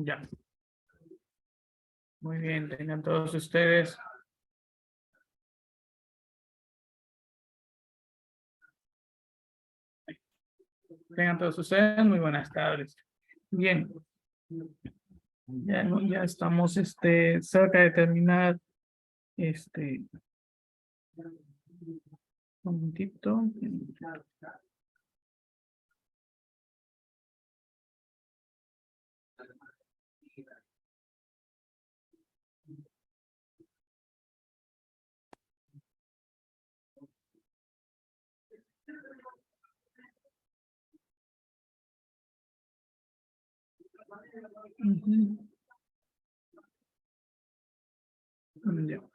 Ya. Muy bien, tengan todos ustedes. Tengan todos ustedes muy buenas tardes. Bien. Ya estamos cerca de terminar. Un momentito. Ujú. Ya.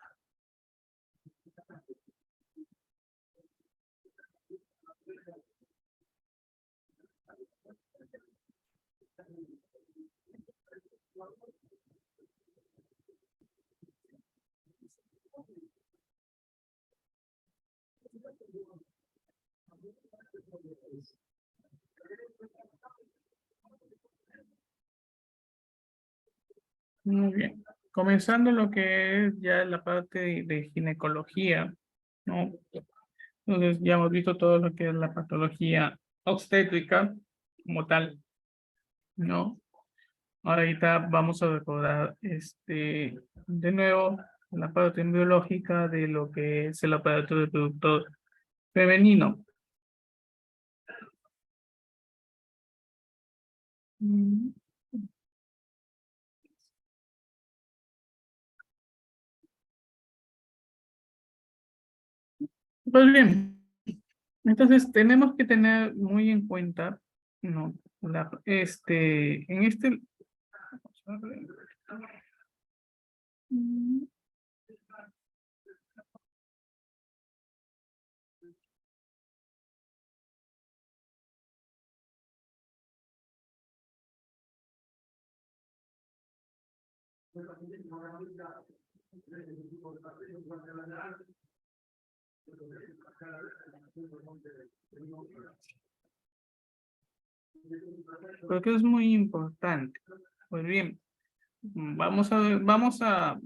Muy bien. Comenzando lo que es ya la parte de ginecología, ¿no? Entonces ya hemos visto todo lo que es la patología obstétrica como tal, ¿no? Ahorita vamos a recordar de nuevo la parte biológica de lo que es el aparato reproductor femenino. Mm, Pues bien, entonces tenemos que tener muy en cuenta, ¿no? En este, vamos a ver. Mm, Porque es muy importante. Pues bien, vamos a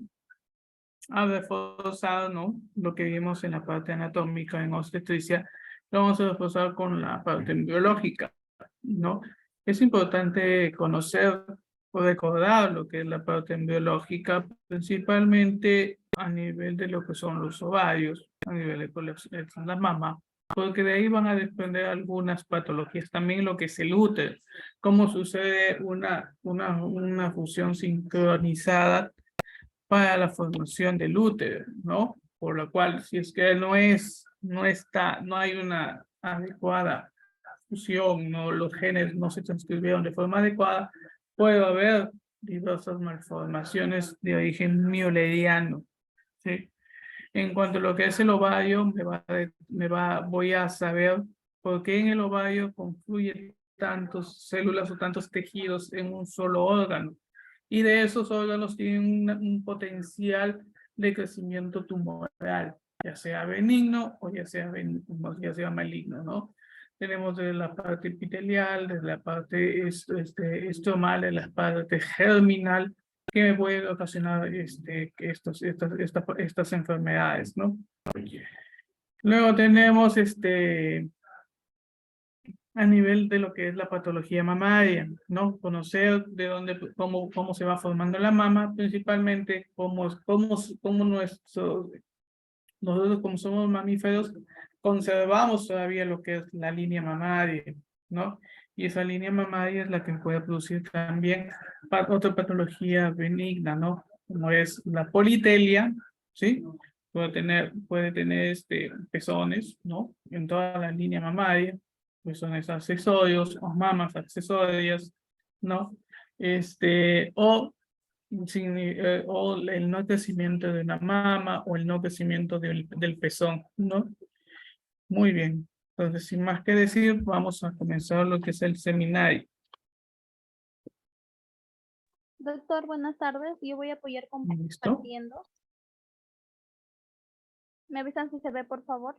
reforzar, ¿no? Lo que vimos en la parte anatómica en obstetricia, lo vamos a reforzar con la parte biológica, ¿no? Es importante conocer o recordar lo que es la parte biológica, principalmente a nivel de lo que son los ovarios, a nivel de la mama, porque de ahí van a desprender algunas patologías, también lo que es el útero, cómo sucede una fusión sincronizada para la formación del útero, ¿no? Por lo cual, si es que no hay una adecuada fusión, no, los genes no se transcribieron de forma adecuada, puede haber diversas malformaciones de origen mioleriano, ¿sí? En cuanto a lo que es el ovario, voy a saber por qué en el ovario confluyen tantas células o tantos tejidos en un solo órgano. Y de esos órganos tienen un potencial de crecimiento tumoral, ya sea benigno o ya sea maligno, ¿no? Tenemos de la parte epitelial, de la parte estromal, de la parte germinal, que me pueden ocasionar estas enfermedades, ¿no? Luego tenemos a nivel de lo que es la patología mamaria, ¿no? Conocer de dónde, cómo se va formando la mama, principalmente cómo nosotros como somos mamíferos, conservamos todavía lo que es la línea mamaria, ¿no? Y esa línea mamaria es la que puede producir también otra patología benigna, ¿no? Como es la politelia, ¿sí? Puede tener pezones, ¿no? En toda la línea mamaria, pezones accesorios o mamas accesorias, ¿no? O o el no crecimiento de una mama o el no crecimiento del pezón, ¿no? Muy bien. Entonces, sin más que decir, vamos a comenzar lo que es el seminario. Doctor, buenas tardes. Yo voy a apoyar ¿Listo? compartiendo. ¿Me avisan si se ve, por favor?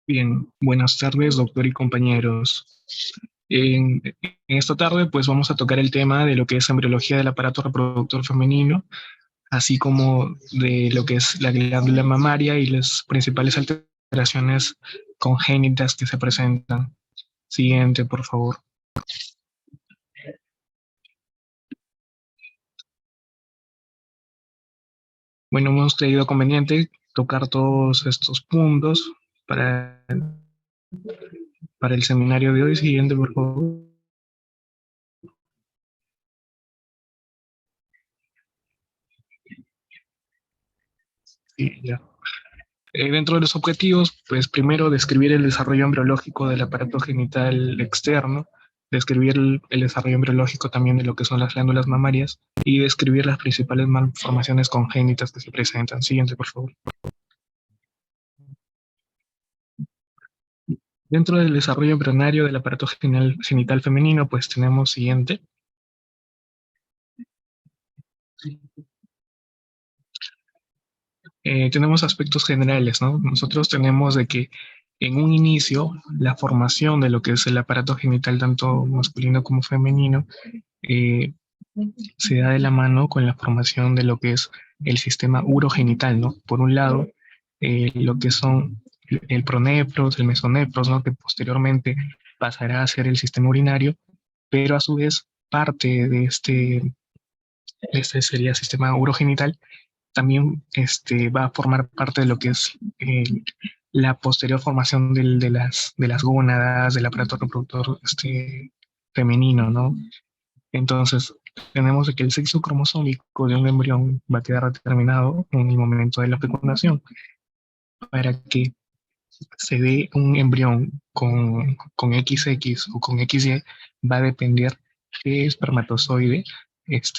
Bien, buenas tardes, doctor y compañeros. En esta tarde, pues vamos a tocar el tema de lo que es embriología del aparato reproductor femenino, así como de lo que es la glándula mamaria y las principales alteraciones congénitas que se presentan. Siguiente, por favor. Bueno, hemos creído conveniente tocar todos estos puntos para, para el seminario de hoy. Siguiente, por favor. Sí, ya. Dentro de los objetivos, pues primero describir el desarrollo embriológico del aparato genital externo, describir el desarrollo embriológico también de lo que son las glándulas mamarias y describir las principales malformaciones congénitas que se presentan. Siguiente, por favor. Dentro del desarrollo embrionario del aparato genital femenino, pues tenemos siguiente. Tenemos aspectos generales, ¿no? Nosotros tenemos de que en un inicio la formación de lo que es el aparato genital tanto masculino como femenino eh, se da de la mano con la formación de lo que es el sistema urogenital, ¿no? Por un lado, lo que son el pronefros, el mesonefros, ¿no? Que posteriormente pasará a ser el sistema urinario, pero a su vez parte de este sería el sistema urogenital también va a formar parte de lo que es la posterior formación de las gónadas, del aparato reproductor femenino, ¿no? Entonces, tenemos que el sexo cromosómico de un embrión va a quedar determinado en el momento de la fecundación. Para que se dé un embrión con XX o con XY, va a depender qué espermatozoide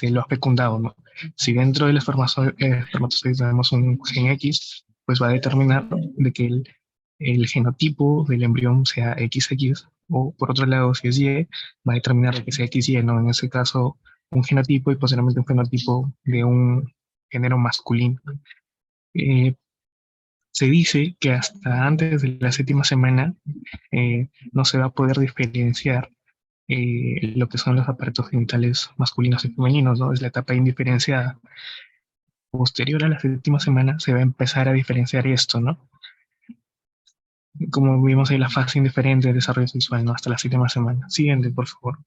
lo ha fecundado, ¿no? Si dentro del espermatozoide tenemos un gen X, pues va a determinar de que el genotipo del embrión sea XX, o por otro lado, si es Y, va a determinar de que sea XY, ¿no? En ese caso, un genotipo y posteriormente un fenotipo de un género masculino. Eh, Se dice que hasta antes de la séptima semana no se va a poder diferenciar lo que son los aparatos genitales masculinos y femeninos, ¿no? Es la etapa indiferenciada. Posterior a la séptima semana se va a empezar a diferenciar esto, ¿no? Como vimos en la fase indiferente de desarrollo sexual, ¿no? Hasta la séptima semana. Siguiente, por favor.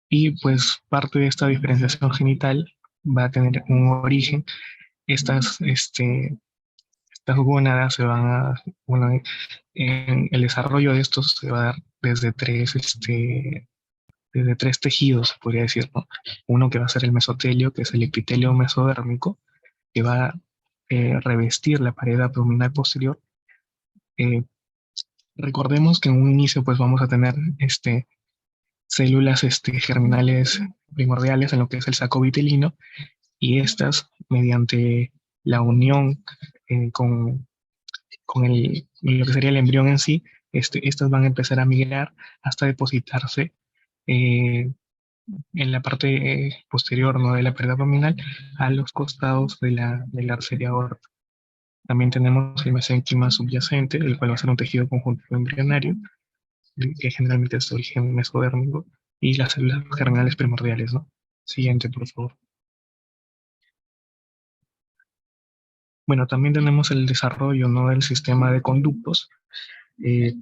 Y pues parte de esta diferenciación genital va a tener un origen. Estas gónadas se van a, bueno, en el desarrollo de estos se va a dar desde tres tejidos, se podría decir, ¿no? Uno que va a ser el mesotelio, que es el epitelio mesodérmico, que va a revestir la pared abdominal posterior. Eh, Recordemos que en un inicio pues vamos a tener células germinales primordiales en lo que es el saco vitelino, y estas, mediante la unión con lo que sería el embrión en sí, estas van a empezar a migrar hasta depositarse eh, en la parte posterior, ¿no?, de la pared abdominal, a los costados de la arteria aorta. También tenemos el mesénquima subyacente, el cual va a ser un tejido conjuntivo embrionario, que generalmente es de origen mesodérmico, y las células germinales primordiales, ¿no? Siguiente, por favor. Bueno, también tenemos el desarrollo, ¿no?, del sistema de conductos. Eh,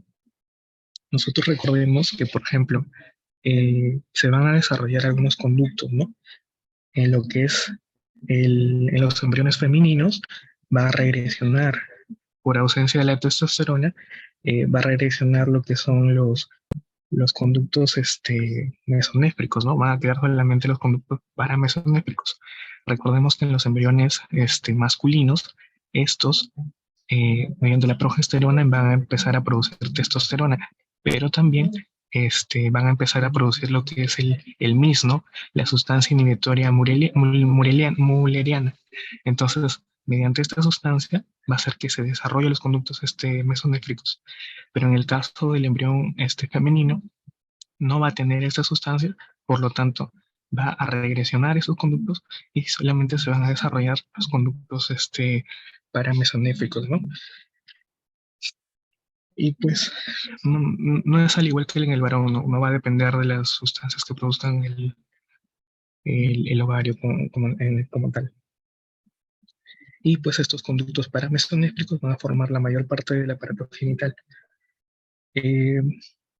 Nosotros recordemos que, por ejemplo, se van a desarrollar algunos conductos, ¿no? En lo que es en los embriones femeninos, va a regresionar, por ausencia de la testosterona, va a regresionar lo que son los conductos mesonéfricos, ¿no? Van a quedar solamente los conductos paramesonéfricos. Recordemos que en los embriones masculinos, estos, mediante la progesterona, van a empezar a producir testosterona, pero también van a empezar a producir lo que es el MIS, ¿no? La sustancia inhibitoria mulleriana. Entonces, mediante esta sustancia, va a hacer que se desarrollen los conductos mesonéfricos. Pero en el caso del embrión femenino, no va a tener esta sustancia, por lo tanto, va a regresionar esos conductos y solamente se van a desarrollar los conductos paramesonéfricos, ¿no? Y pues no es al igual que en el varón, no va a depender de las sustancias que produzcan el ovario como tal. Y pues estos conductos paramesonéfricos van a formar la mayor parte del aparato genital. Eh,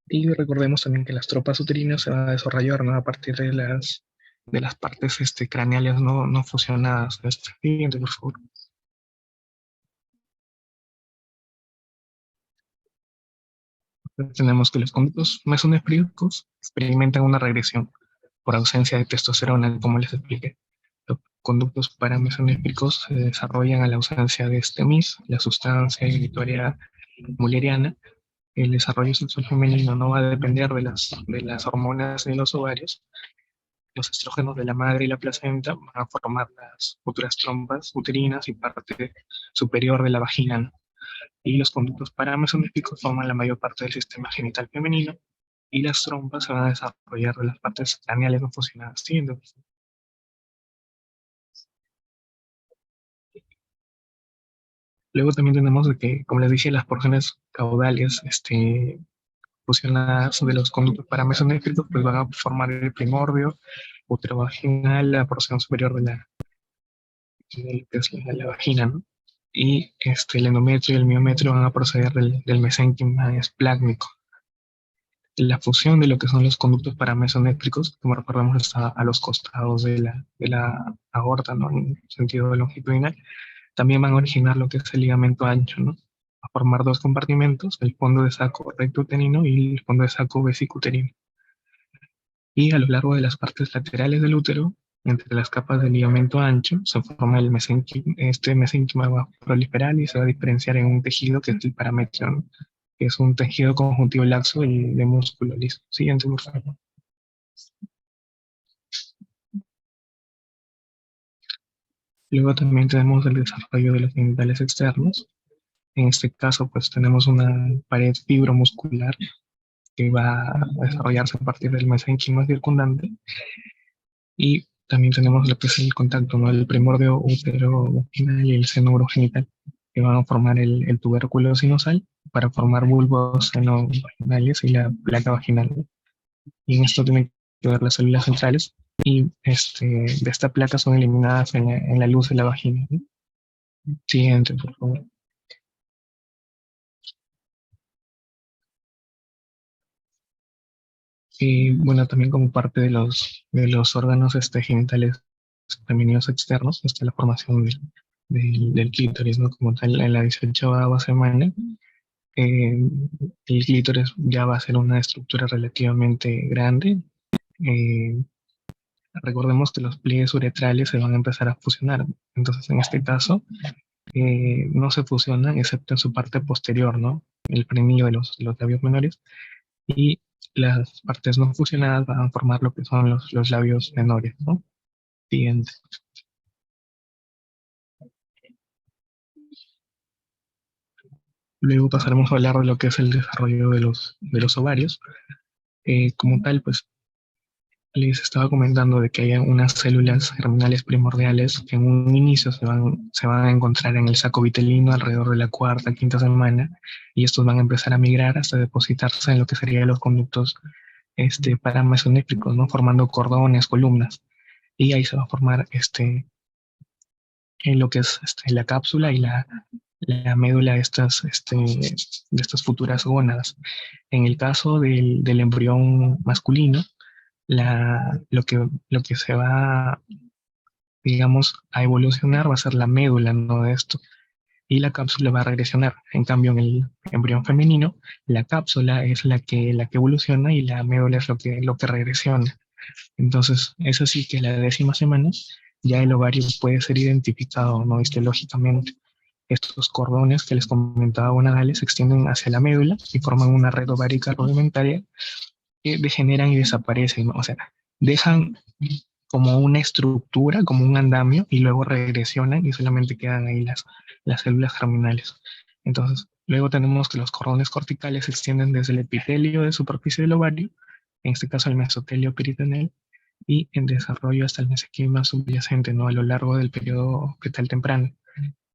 y recordemos también que las tropas uterinas se van a desarrollar, ¿no?, a partir de las partes craneales no fusionadas. Siguiente, por favor. Tenemos que los conductos mesonéfricos experimentan una regresión por ausencia de testosterona, como les expliqué. Los conductos paramesonéfricos se desarrollan a la ausencia de este MIS, la sustancia inhibitoria mulleriana. El desarrollo sexual femenino no va a depender de las hormonas de los ovarios. Los estrógenos de la madre y la placenta van a formar las futuras trompas uterinas y parte superior de la vagina, ¿no? Y los conductos paramesonéficos forman la mayor parte del sistema genital femenino, y las trompas se van a desarrollar de las partes craneales no fusionadas. Siguiente. Luego también tenemos de que, como les dije, las porciones caudales fusionadas de los conductos paramesonéficos pues van a formar el primordio uterovaginal, la porción superior de la vagina, ¿no? Y el endometrio y el miometrio van a proceder del mesénquima esplásmico. La fusión de lo que son los conductos paramesonéfricos, como recordamos, está a los costados de la aorta, ¿no?, en sentido longitudinal. También van a originar lo que es el ligamento ancho, ¿no?, a formar dos compartimentos, el fondo de saco rectouterino y el fondo de saco vesicuterino. Y a lo largo de las partes laterales del útero, entre las capas del ligamento ancho, se forma el mesénquima. Este mesénquima va a proliferar y se va a diferenciar en un tejido que es el parametrio, ¿no?, que es un tejido conjuntivo laxo y de músculo liso. Siguiente, por favor. Luego también tenemos el desarrollo de los genitales externos. En este caso, pues tenemos una pared fibromuscular que va a desarrollarse a partir del mesénquima circundante, y también tenemos lo que es el contacto, ¿no? El primordio útero-vaginal y el seno urogenital, que van a formar el tubérculo sinusal para formar bulbos seno-vaginales y la placa vaginal. Y en esto tienen que ver las células centrales y de esta placa son eliminadas en la luz de la vagina, ¿no? Siguiente, por favor. Y bueno, también como parte de los órganos genitales femeninos externos, está la formación del clítoris, ¿no? Como tal, en la 18ª semana, eh, el clítoris ya va a ser una estructura relativamente grande. Eh, Recordemos que los pliegues uretrales se van a empezar a fusionar. Entonces, en este caso, no se fusionan excepto en su parte posterior, ¿no? El frenillo de los labios menores y las partes no fusionadas van a formar lo que son los labios menores, ¿no? Siguiente. Luego pasaremos a hablar de lo que es el desarrollo de los ovarios. Como tal, pues les estaba comentando de que hay unas células germinales primordiales que en un inicio se van a encontrar en el saco vitelino alrededor de la cuarta, quinta semana, y estos van a empezar a migrar hasta depositarse en lo que serían los conductos paramesonéfricos, ¿no? Formando cordones, columnas, y ahí se va a formar en lo que es la cápsula y la médula de estas futuras gónadas. En el caso del embrión masculino, lo que se va, digamos, a evolucionar va a ser la médula, ¿no? De esto. Y la cápsula va a regresionar. En cambio, en el embrión femenino, la cápsula es la que evoluciona y la médula es lo que regresiona. Entonces, es así que a la 10ª semana ya el ovario puede ser identificado, ¿no? Histológicamente. Estos cordones que les comentaba gonadales se extienden hacia la médula y forman una red ovárica rudimentaria que degeneran y desaparecen, ¿no? O sea, dejan como una estructura, como un andamio, y luego regresionan y solamente quedan ahí las células germinales. Entonces, luego tenemos que los cordones corticales se extienden desde el epitelio de superficie del ovario, en este caso el mesotelio peritoneal, y en desarrollo hasta el mesenquima subyacente, ¿no? A lo largo del periodo fetal temprano.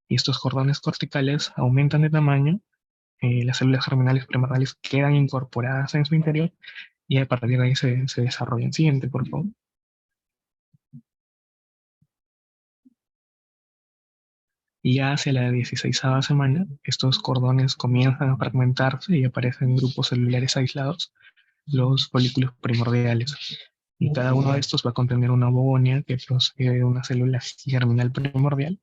Y estos cordones corticales aumentan de tamaño, las células germinales primordiales quedan incorporadas en su interior y a partir de ahí se desarrollan. Siguiente, por favor. Y ya hacia la 16ª semana, estos cordones comienzan a fragmentarse y aparecen grupos celulares aislados, los folículos primordiales. Y cada uno de estos va a contener una ovogonia que procede de una célula germinal primordial.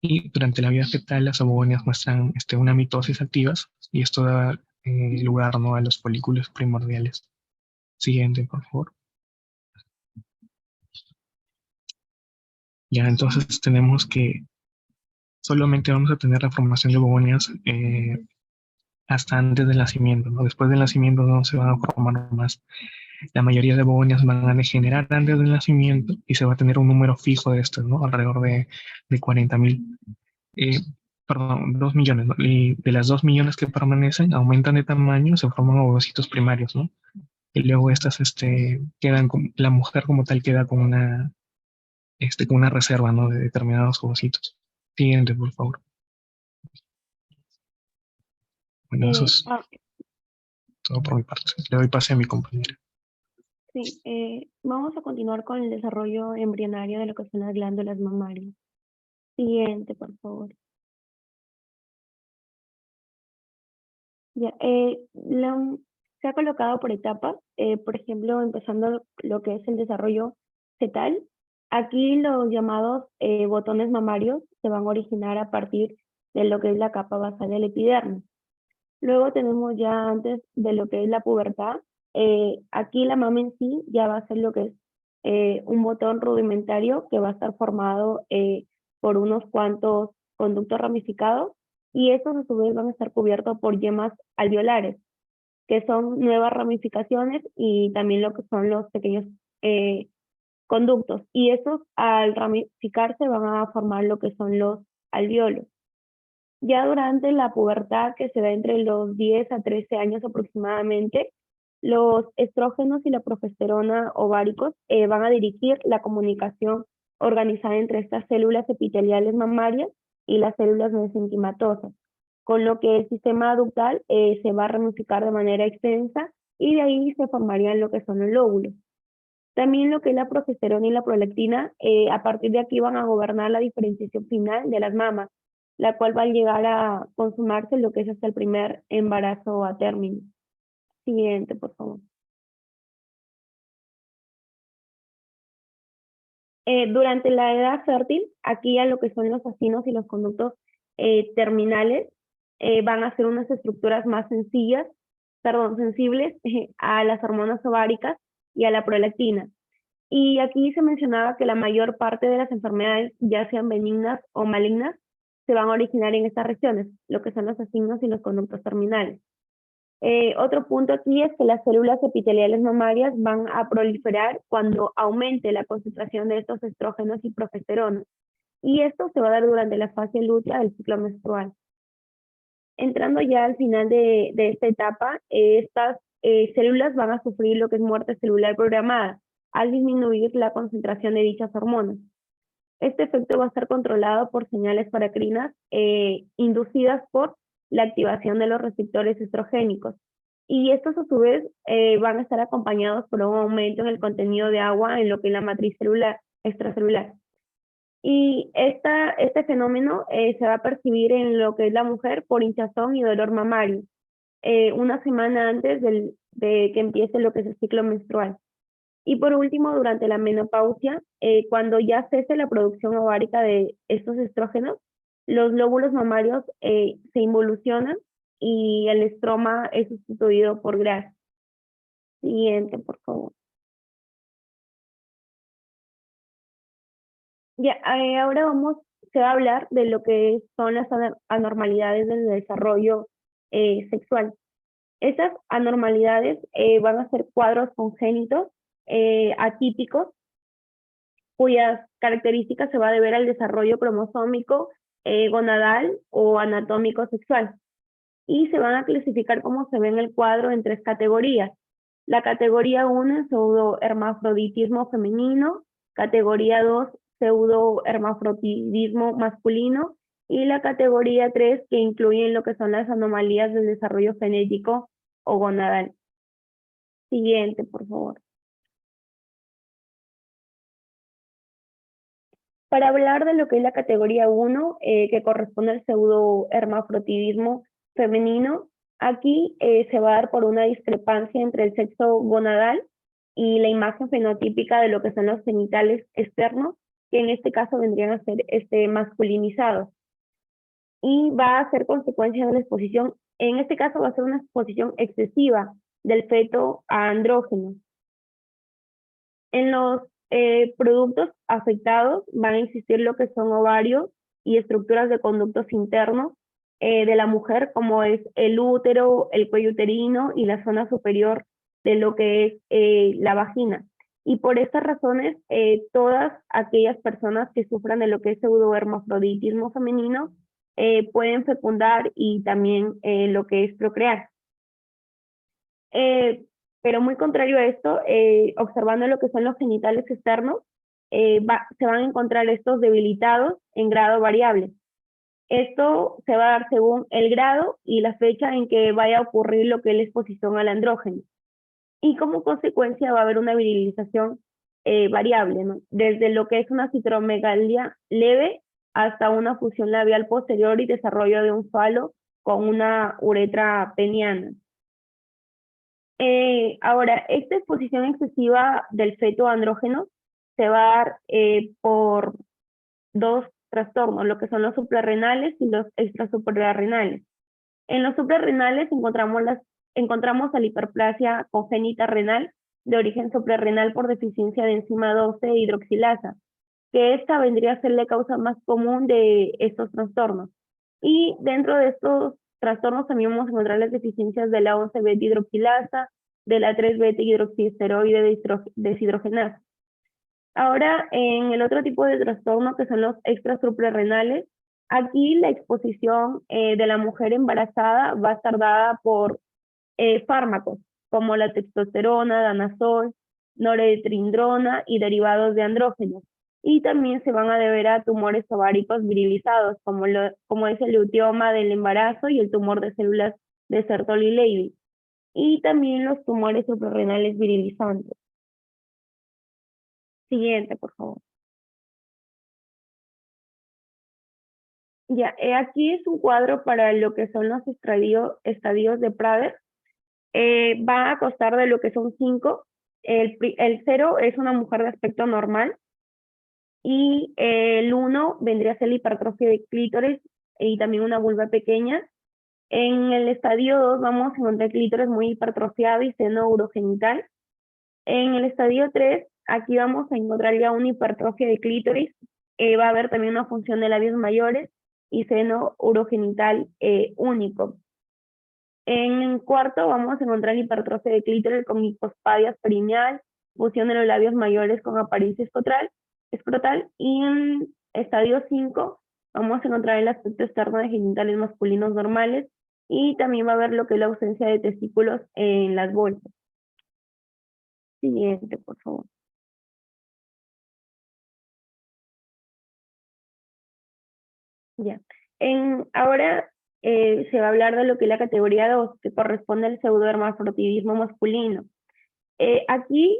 Y durante la vida fetal, las ovogonias muestran una mitosis activas y esto da lugar, ¿no? A los folículos primordiales. Siguiente, por favor. Ya entonces tenemos que solamente vamos a tener la formación de ovogonias hasta antes del nacimiento, ¿no? Después del nacimiento no se van a formar más. La mayoría de ovogonias van a degenerar antes del nacimiento y se va a tener un número fijo de estos, ¿no? Alrededor de 40.000. Eh, Perdón, 2 millones, ¿no? Y de las 2 millones que permanecen, aumentan de tamaño, se forman ovocitos primarios, ¿no? Y luego estas quedan, la mujer como tal queda con una reserva, ¿no? De determinados ovocitos. Siguiente, por favor. Bueno, eso es Ah, todo por mi parte. Le doy pase a mi compañera. sí, vamos a continuar con el desarrollo embrionario de lo que son las glándulas mamarias. Siguiente, por favor. Ya, se ha colocado por etapas, por ejemplo, empezando lo que es el desarrollo fetal. Aquí los llamados botones mamarios se van a originar a partir de lo que es la capa basal del epidermis. Luego tenemos ya antes de lo que es la pubertad, aquí la mama en sí ya va a ser lo que es un botón rudimentario que va a estar formado por unos cuantos conductos ramificados y estos a su vez van a estar cubiertos por yemas alveolares, que son nuevas ramificaciones y también lo que son los pequeños conductos. Y estos al ramificarse van a formar lo que son los alveolos. Ya durante la pubertad, que se da entre los 10 a 13 años aproximadamente, los estrógenos y la progesterona ováricos van a dirigir la comunicación organizada entre estas células epiteliales mamarias y las células mesenquimatosas, con lo que el sistema ductal se va a ramificar de manera extensa y de ahí se formarían lo que son los lóbulos. También lo que es la progesterona y la prolactina, a partir de aquí van a gobernar la diferenciación final de las mamas, la cual va a llegar a consumarse lo que es hasta el primer embarazo a término. Siguiente, por favor. Durante la edad fértil, aquí a lo que son los acinos y los conductos terminales van a ser unas estructuras más sensibles a las hormonas ováricas y a la prolactina. Y aquí se mencionaba que la mayor parte de las enfermedades, ya sean benignas o malignas, se van a originar en estas regiones, lo que son los acinos y los conductos terminales. Otro punto aquí es que las células epiteliales mamarias van a proliferar cuando aumente la concentración de estos estrógenos y progesterona. Y esto se va a dar durante la fase lútea del ciclo menstrual. Entrando ya al final de esta etapa, estas células van a sufrir lo que es muerte celular programada al disminuir la concentración de dichas hormonas. Este efecto va a estar controlado por señales paracrinas inducidas por la activación de los receptores estrogénicos. Y estos a su vez van a estar acompañados por un aumento en el contenido de agua en lo que es la matriz celular, extracelular. Y este fenómeno se va a percibir en lo que es la mujer por hinchazón y dolor mamario, una semana antes de que empiece lo que es el ciclo menstrual. Y por último, durante la menopausia, cuando ya cese la producción ovárica de estos estrógenos, los lóbulos mamarios se involucionan y el estroma es sustituido por grasa. Siguiente, por favor. Ya, ahora se va a hablar de lo que son las anormalidades del desarrollo sexual. Estas anormalidades van a ser cuadros congénitos atípicos, cuyas características se va a deber al desarrollo cromosómico, gonadal o anatómico sexual. Y se van a clasificar, como se ve en el cuadro, en 3 categorías. La categoría 1 es pseudohermafroditismo femenino, categoría 2 pseudohermafrodismo masculino y la categoría 3 que incluyen lo que son las anomalías del desarrollo genético o gonadal. Siguiente, por favor. Para hablar de lo que es la categoría 1, que corresponde al pseudohermafrodismo femenino, aquí se va a dar por una discrepancia entre el sexo gonadal y la imagen fenotípica de lo que son los genitales externos, que en este caso vendrían a ser masculinizados. Y va a ser consecuencia de la exposición, en este caso va a ser una exposición excesiva del feto a andrógenos. En los productos afectados van a existir lo que son ovarios y estructuras de conductos internos de la mujer, como es el útero, el cuello uterino y la zona superior de lo que es la vagina. Y por estas razones, todas aquellas personas que sufran de lo que es pseudohermafroditismo femenino pueden fecundar y también lo que es procrear. Pero muy contrario a esto, observando lo que son los genitales externos, se van a encontrar estos debilitados en grado variable. Esto se va a dar según el grado y la fecha en que vaya a ocurrir lo que es la exposición al andrógeno. Y como consecuencia va a haber una virilización variable, ¿no? Desde lo que es una citromegalia leve hasta una fusión labial posterior y desarrollo de un falo con una uretra peniana. Ahora, esta exposición excesiva del feto a andrógeno se va a dar por 2 trastornos, lo que son los suprarrenales y los extrasuprarrenales. En los suprarrenales encontramos la hiperplasia congénita renal de origen suprarrenal por deficiencia de enzima 12 hidroxilasa, que esta vendría a ser la causa más común de estos trastornos. Y dentro de estos trastornos también vamos a encontrar las deficiencias de la 11-beta hidroxilasa, de la 3-beta hidroxiesteroide deshidrogenasa. Ahora, en el otro tipo de trastorno, que son los extrasuprarrenales, aquí la exposición de la mujer embarazada va a estar dada por fármacos, como la testosterona, danazol, noradrenalina y derivados de andrógenos. Y también se van a deber a tumores ováricos virilizados, como es el luteoma del embarazo y el tumor de células de Sertoli-Levy. Y también los tumores suprarrenales virilizantes. Siguiente, por favor. Ya, aquí es un cuadro para lo que son los estadios de Prader. Va a constar de lo que son 5. El 0 es una mujer de aspecto normal. Y el 1 vendría a ser la hipertrofia de clítoris y también una vulva pequeña. En el estadio 2 vamos a encontrar clítoris muy hipertrofiado y seno urogenital. En el estadio 3, aquí vamos a encontrar ya una hipertrofia de clítoris. Va a haber también una función de labios mayores y seno urogenital único. En el cuarto vamos a encontrar hipertrofia de clítoris con hipospadia perineal, fusión de los labios mayores con apariencia escrotal. Y en estadio 5 vamos a encontrar el aspecto externo de genitales masculinos normales y también va a haber lo que es la ausencia de testículos en las bolsas. Siguiente, por favor. Ya. Ahora se va a hablar de lo que es la categoría 2, que corresponde al pseudohermafrodidismo masculino. Aquí,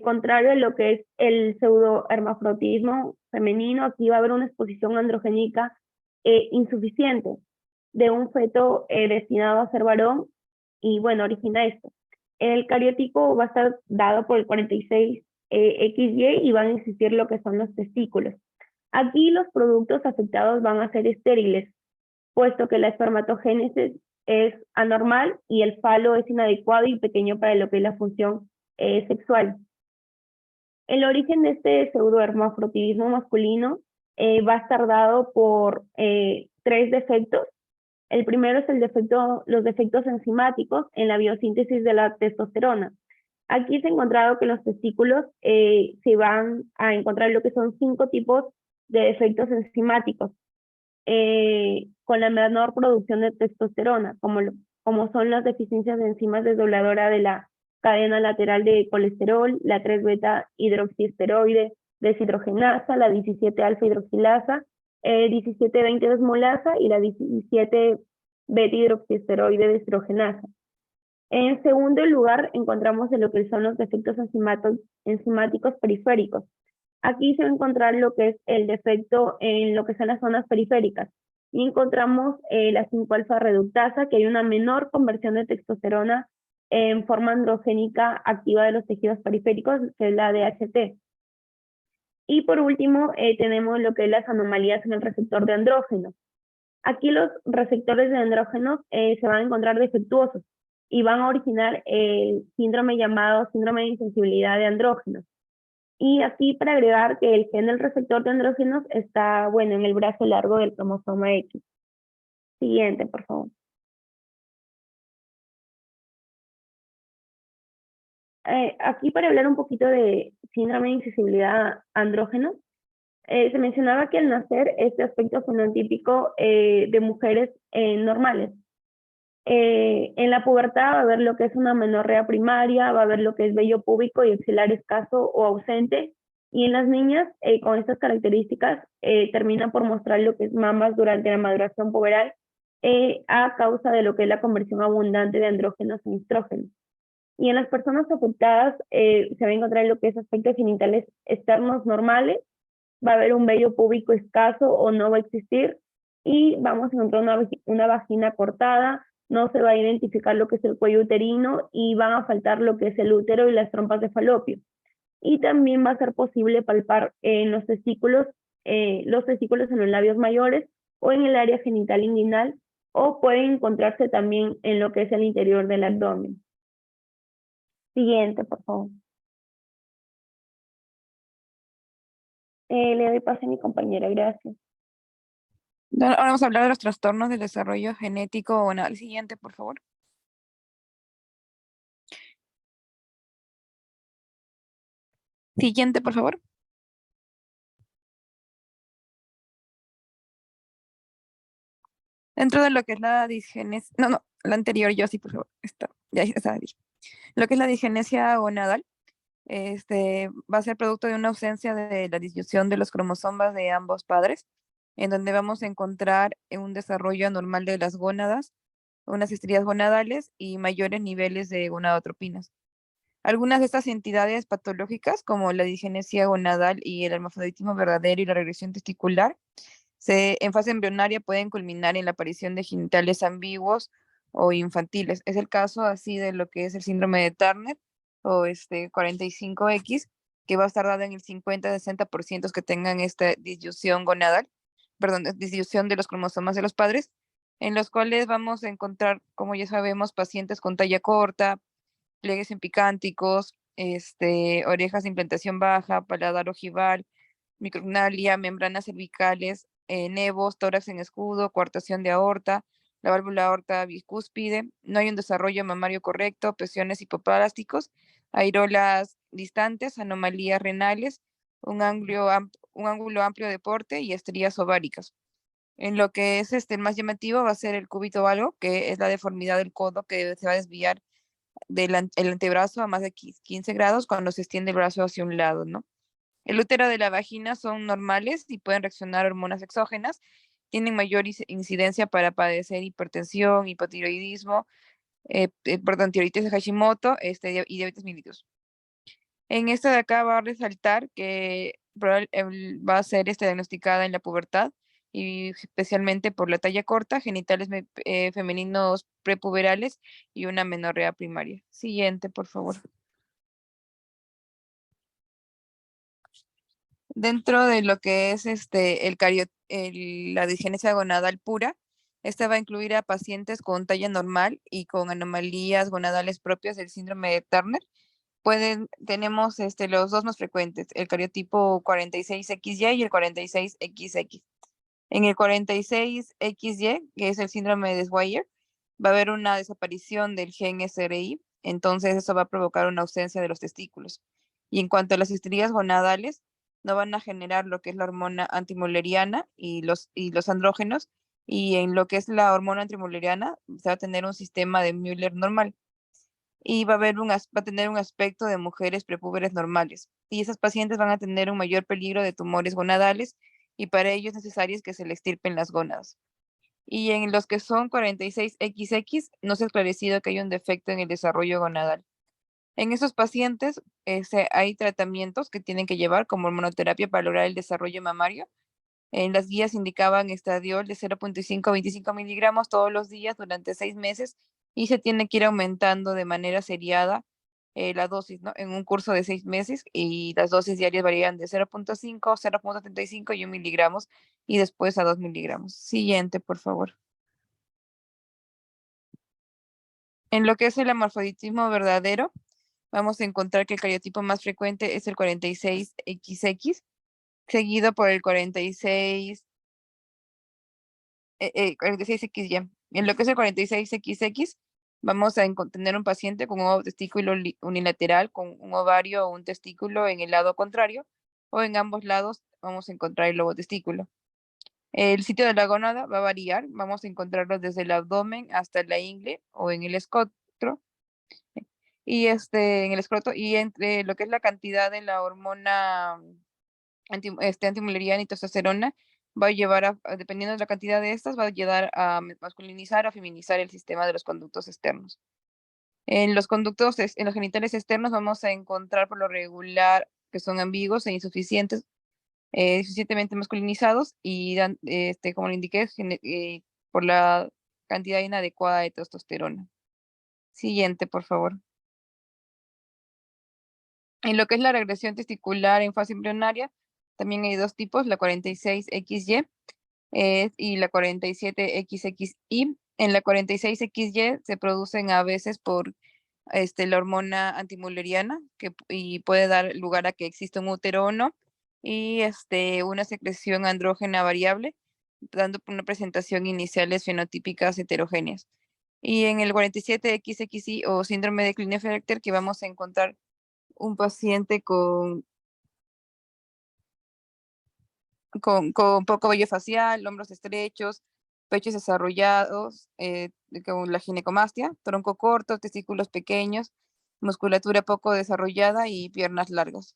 contrario a lo que es el pseudohermafrodidismo femenino, aquí va a haber una exposición androgénica insuficiente de un feto destinado a ser varón, y bueno, origina esto. El cariotipo va a estar dado por el 46 XY y van a existir lo que son los testículos. Aquí los productos afectados van a ser estériles, puesto que la espermatogénesis es anormal y el falo es inadecuado y pequeño para lo que es la función sexual. El origen de este pseudohermafrodidismo masculino va a estar dado por 3 defectos. El primero es los defectos enzimáticos en la biosíntesis de la testosterona. Aquí se ha encontrado que los testículos se van a encontrar lo que son 5 tipos de defectos enzimáticos con la menor producción de testosterona, como son las deficiencias de enzimas desdobladora de la cadena lateral de colesterol, la 3-beta hidroxiesteroide deshidrogenasa, la 17-alfa hidroxilasa, 17-20 desmolasa y la 17-beta hidroxiesteroide deshidrogenasa. En segundo lugar, encontramos lo que son los defectos enzimáticos periféricos. Aquí se va a encontrar lo que es el defecto en lo que son las zonas periféricas. Y encontramos la 5-alfa reductasa, que hay una menor conversión de testosterona en forma androgénica activa de los tejidos periféricos, que es la DHT. Y por último, tenemos lo que es las anomalías en el receptor de andrógenos. Aquí los receptores de andrógenos se van a encontrar defectuosos y van a originar el síndrome llamado síndrome de insensibilidad de andrógenos. Y aquí para agregar que el gen del receptor de andrógenos está, bueno, en el brazo largo del cromosoma X. Siguiente, por favor. Aquí para hablar un poquito de síndrome de insensibilidad a andrógenos, se mencionaba que al nacer este aspecto fenotípico de mujeres normales. En la pubertad va a haber lo que es una menorrea primaria, va a haber lo que es vello púbico y axilar escaso o ausente, y en las niñas con estas características terminan por mostrar lo que es mamas durante la maduración puberal a causa de lo que es la conversión abundante de andrógenos en estrógenos. Y en las personas afectadas se va a encontrar lo que es aspectos genitales externos normales, va a haber un vello púbico escaso o no va a existir, y vamos a encontrar una vagina cortada, no se va a identificar lo que es el cuello uterino y van a faltar lo que es el útero y las trompas de falopio. Y también va a ser posible palpar en los testículos en los labios mayores o en el área genital inguinal, o pueden encontrarse también en lo que es el interior del abdomen. Siguiente, por favor. Le doy paso a mi compañera, gracias. Ahora vamos a hablar de los trastornos del desarrollo genético. Bueno, el siguiente, por favor. Siguiente, por favor. Dentro de lo que es la disgenesia. No, la anterior, yo sí, por favor. Ya está. Lo que es la disgenesia gonadal, va a ser producto de una ausencia de la disyunción de los cromosomas de ambos padres, en donde vamos a encontrar un desarrollo anormal de las gónadas, unas estrías gonadales y mayores niveles de gonadotropinas. Algunas de estas entidades patológicas, como la disgenesia gonadal y el hermafroditismo verdadero y la regresión testicular, en fase embrionaria pueden culminar en la aparición de genitales ambiguos o infantiles. Es el caso así de lo que es el síndrome de Turner o 45X, que va a estar dado en el 50-60% que tengan esta disyunción gonadal, perdón, disyunción de los cromosomas de los padres, en los cuales vamos a encontrar, como ya sabemos, pacientes con talla corta, pliegues empicánticos, orejas de implantación baja, paladar ojival, micrognalia, membranas cervicales, nevos, tórax en escudo, coartación de aorta, la válvula aorta bicúspide, no hay un desarrollo mamario correcto, presiones hipoplásticos, airolas distantes, anomalías renales, un ángulo amplio de porte y estrías ováricas. En lo que es el más llamativo va a ser el cúbito valgo, que es la deformidad del codo que se va a desviar el antebrazo a más de 15 grados cuando se extiende el brazo hacia un lado, ¿no? El útero de la vagina son normales y pueden reaccionar a hormonas exógenas, tienen mayor incidencia para padecer hipertensión, hipotiroidismo, perdón, tiroides de Hashimoto y diabetes mellitus. En esta de acá va a resaltar que va a ser diagnosticada en la pubertad y especialmente por la talla corta, genitales femeninos prepuberales y una menorrea primaria. Siguiente, por favor. Dentro de lo que es la disgenesia gonadal pura, esta va a incluir a pacientes con talla normal y con anomalías gonadales propias del síndrome de Turner. Tenemos los dos más frecuentes, el cariotipo 46XY y el 46XX. En el 46XY, que es el síndrome de Swyer, va a haber una desaparición del gen SRI, entonces eso va a provocar una ausencia de los testículos. Y en cuanto a las estrías gonadales, no van a generar lo que es la hormona antimülleriana y los andrógenos, y en lo que es la hormona antimülleriana se va a tener un sistema de Müller normal y va a tener un aspecto de mujeres prepúberes normales. Y esas pacientes van a tener un mayor peligro de tumores gonadales y para ello es necesario que se le extirpen las gónadas. Y en los que son 46XX no se ha esclarecido que hay un defecto en el desarrollo gonadal. En esos pacientes hay tratamientos que tienen que llevar como hormonoterapia para lograr el desarrollo mamario. En las guías indicaban estradiol de 0.5 a 25 miligramos todos los días durante 6 meses y se tiene que ir aumentando de manera seriada la dosis, ¿no? En un curso de 6 meses y las dosis diarias varían de 0.5, 0.35 y 1 miligramos y después a 2 miligramos. Siguiente, por favor. En lo que es el hermafroditismo verdadero, vamos a encontrar que el cariotipo más frecuente es el 46XX, seguido por el 46XY. En lo que es el 46XX, vamos a tener un paciente con un testículo unilateral, con un ovario o un testículo en el lado contrario, o en ambos lados vamos a encontrar el ovotestículo. El sitio de la gónada va a variar, vamos a encontrarlo desde el abdomen hasta la ingle o en el escroto, y en el escroto, y entre lo que es la cantidad de la hormona antimülleriana y testosterona va a llevar dependiendo de la cantidad de estas, va a llevar a masculinizar o feminizar el sistema de los conductos externos. En los genitales externos vamos a encontrar por lo regular que son ambiguos e insuficientes, suficientemente masculinizados y dan, como lo indiqué, por la cantidad inadecuada de testosterona. Siguiente, por favor. En lo que es la regresión testicular en fase embrionaria, también hay dos tipos, la 46XY y la 47XXY. En la 46XY se producen a veces por la hormona antimülleriana y puede dar lugar a que exista un útero o no, y una secreción andrógena variable, dando una presentación iniciales fenotípicas heterogéneas. Y en el 47XXY o síndrome de Klinefelter, que vamos a encontrar un paciente con poco vello facial, hombros estrechos, pechos desarrollados, con la ginecomastia, tronco corto, testículos pequeños, musculatura poco desarrollada y piernas largas.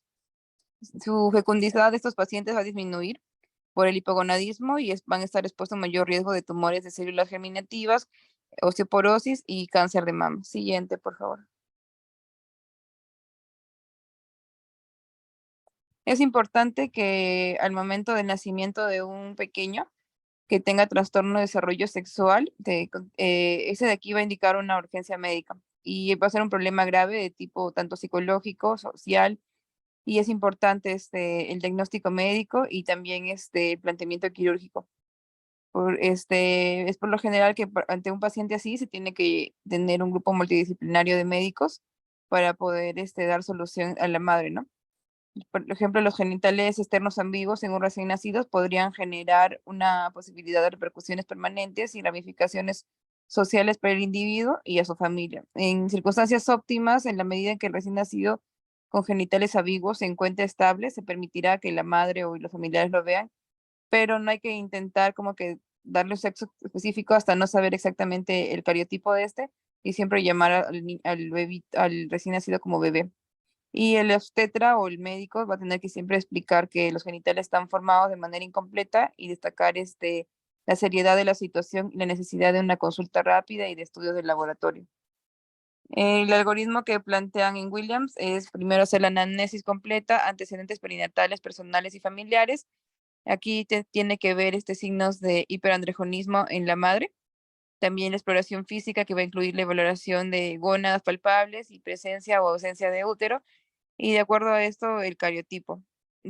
Su fecundidad de estos pacientes va a disminuir por el hipogonadismo y van a estar expuestos a mayor riesgo de tumores de células germinativas, osteoporosis y cáncer de mama. Siguiente, por favor. Es importante que al momento del nacimiento de un pequeño que tenga trastorno de desarrollo sexual, ese de aquí va a indicar una urgencia médica y va a ser un problema grave de tipo tanto psicológico, social, y es importante el diagnóstico médico y también el planteamiento quirúrgico. Es por lo general que ante un paciente así se tiene que tener un grupo multidisciplinario de médicos para poder dar solución a la madre, ¿no? Por ejemplo, los genitales externos ambiguos en un recién nacido podrían generar una posibilidad de repercusiones permanentes y ramificaciones sociales para el individuo y a su familia. En circunstancias óptimas, en la medida en que el recién nacido con genitales ambiguos se encuentre estable, se permitirá que la madre o los familiares lo vean, pero no hay que intentar como que darle un sexo específico hasta no saber exactamente el cariotipo de y siempre llamar al recién nacido como bebé. Y el obstetra o el médico va a tener que siempre explicar que los genitales están formados de manera incompleta y destacar la seriedad de la situación y la necesidad de una consulta rápida y de estudios de laboratorio. El algoritmo que plantean en Williams es primero hacer la anamnesis completa, antecedentes perinatales, personales y familiares. Aquí tiene que ver signos de hiperandrogenismo en la madre. También la exploración física, que va a incluir la valoración de gónadas palpables y presencia o ausencia de útero. Y de acuerdo a esto, el cariotipo.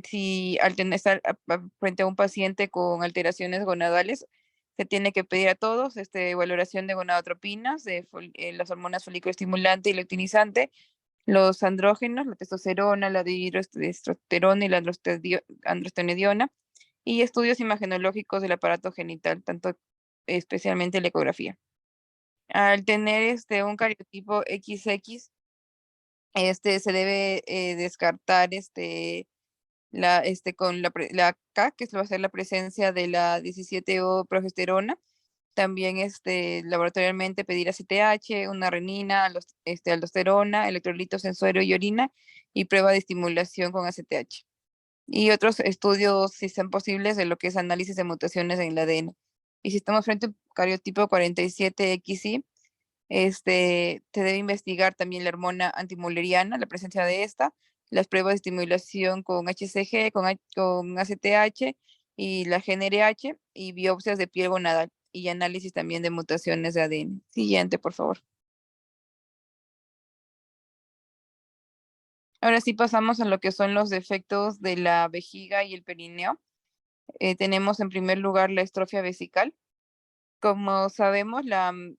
Si al estar frente a un paciente con alteraciones gonadales, se tiene que pedir a todos valoración de gonadotropinas, de las hormonas folículo-estimulante y luteinizante, los andrógenos, la testosterona, la dihidrotestosterona y la androstenediona, y estudios imagenológicos del aparato genital, tanto especialmente la ecografía. Al tener un cariotipo XX, se debe descartar con la K, que va a ser la presencia de la 17O progesterona. También laboratorialmente pedir ACTH, una renina, aldosterona, electrolitos en suero y orina y prueba de estimulación con ACTH. Y otros estudios, si sean posibles, de lo que es análisis de mutaciones en el ADN. Y si estamos frente a un cariotipo 47XY, se debe investigar también la hormona antimuleriana, la presencia de esta, las pruebas de estimulación con HCG, con ACTH y la GnRH y biopsias de piel gonadal y análisis también de mutaciones de ADN. Siguiente, por favor. Ahora sí pasamos a lo que son los defectos de la vejiga y el perineo. Tenemos en primer lugar la estrofia vesical. Como sabemos,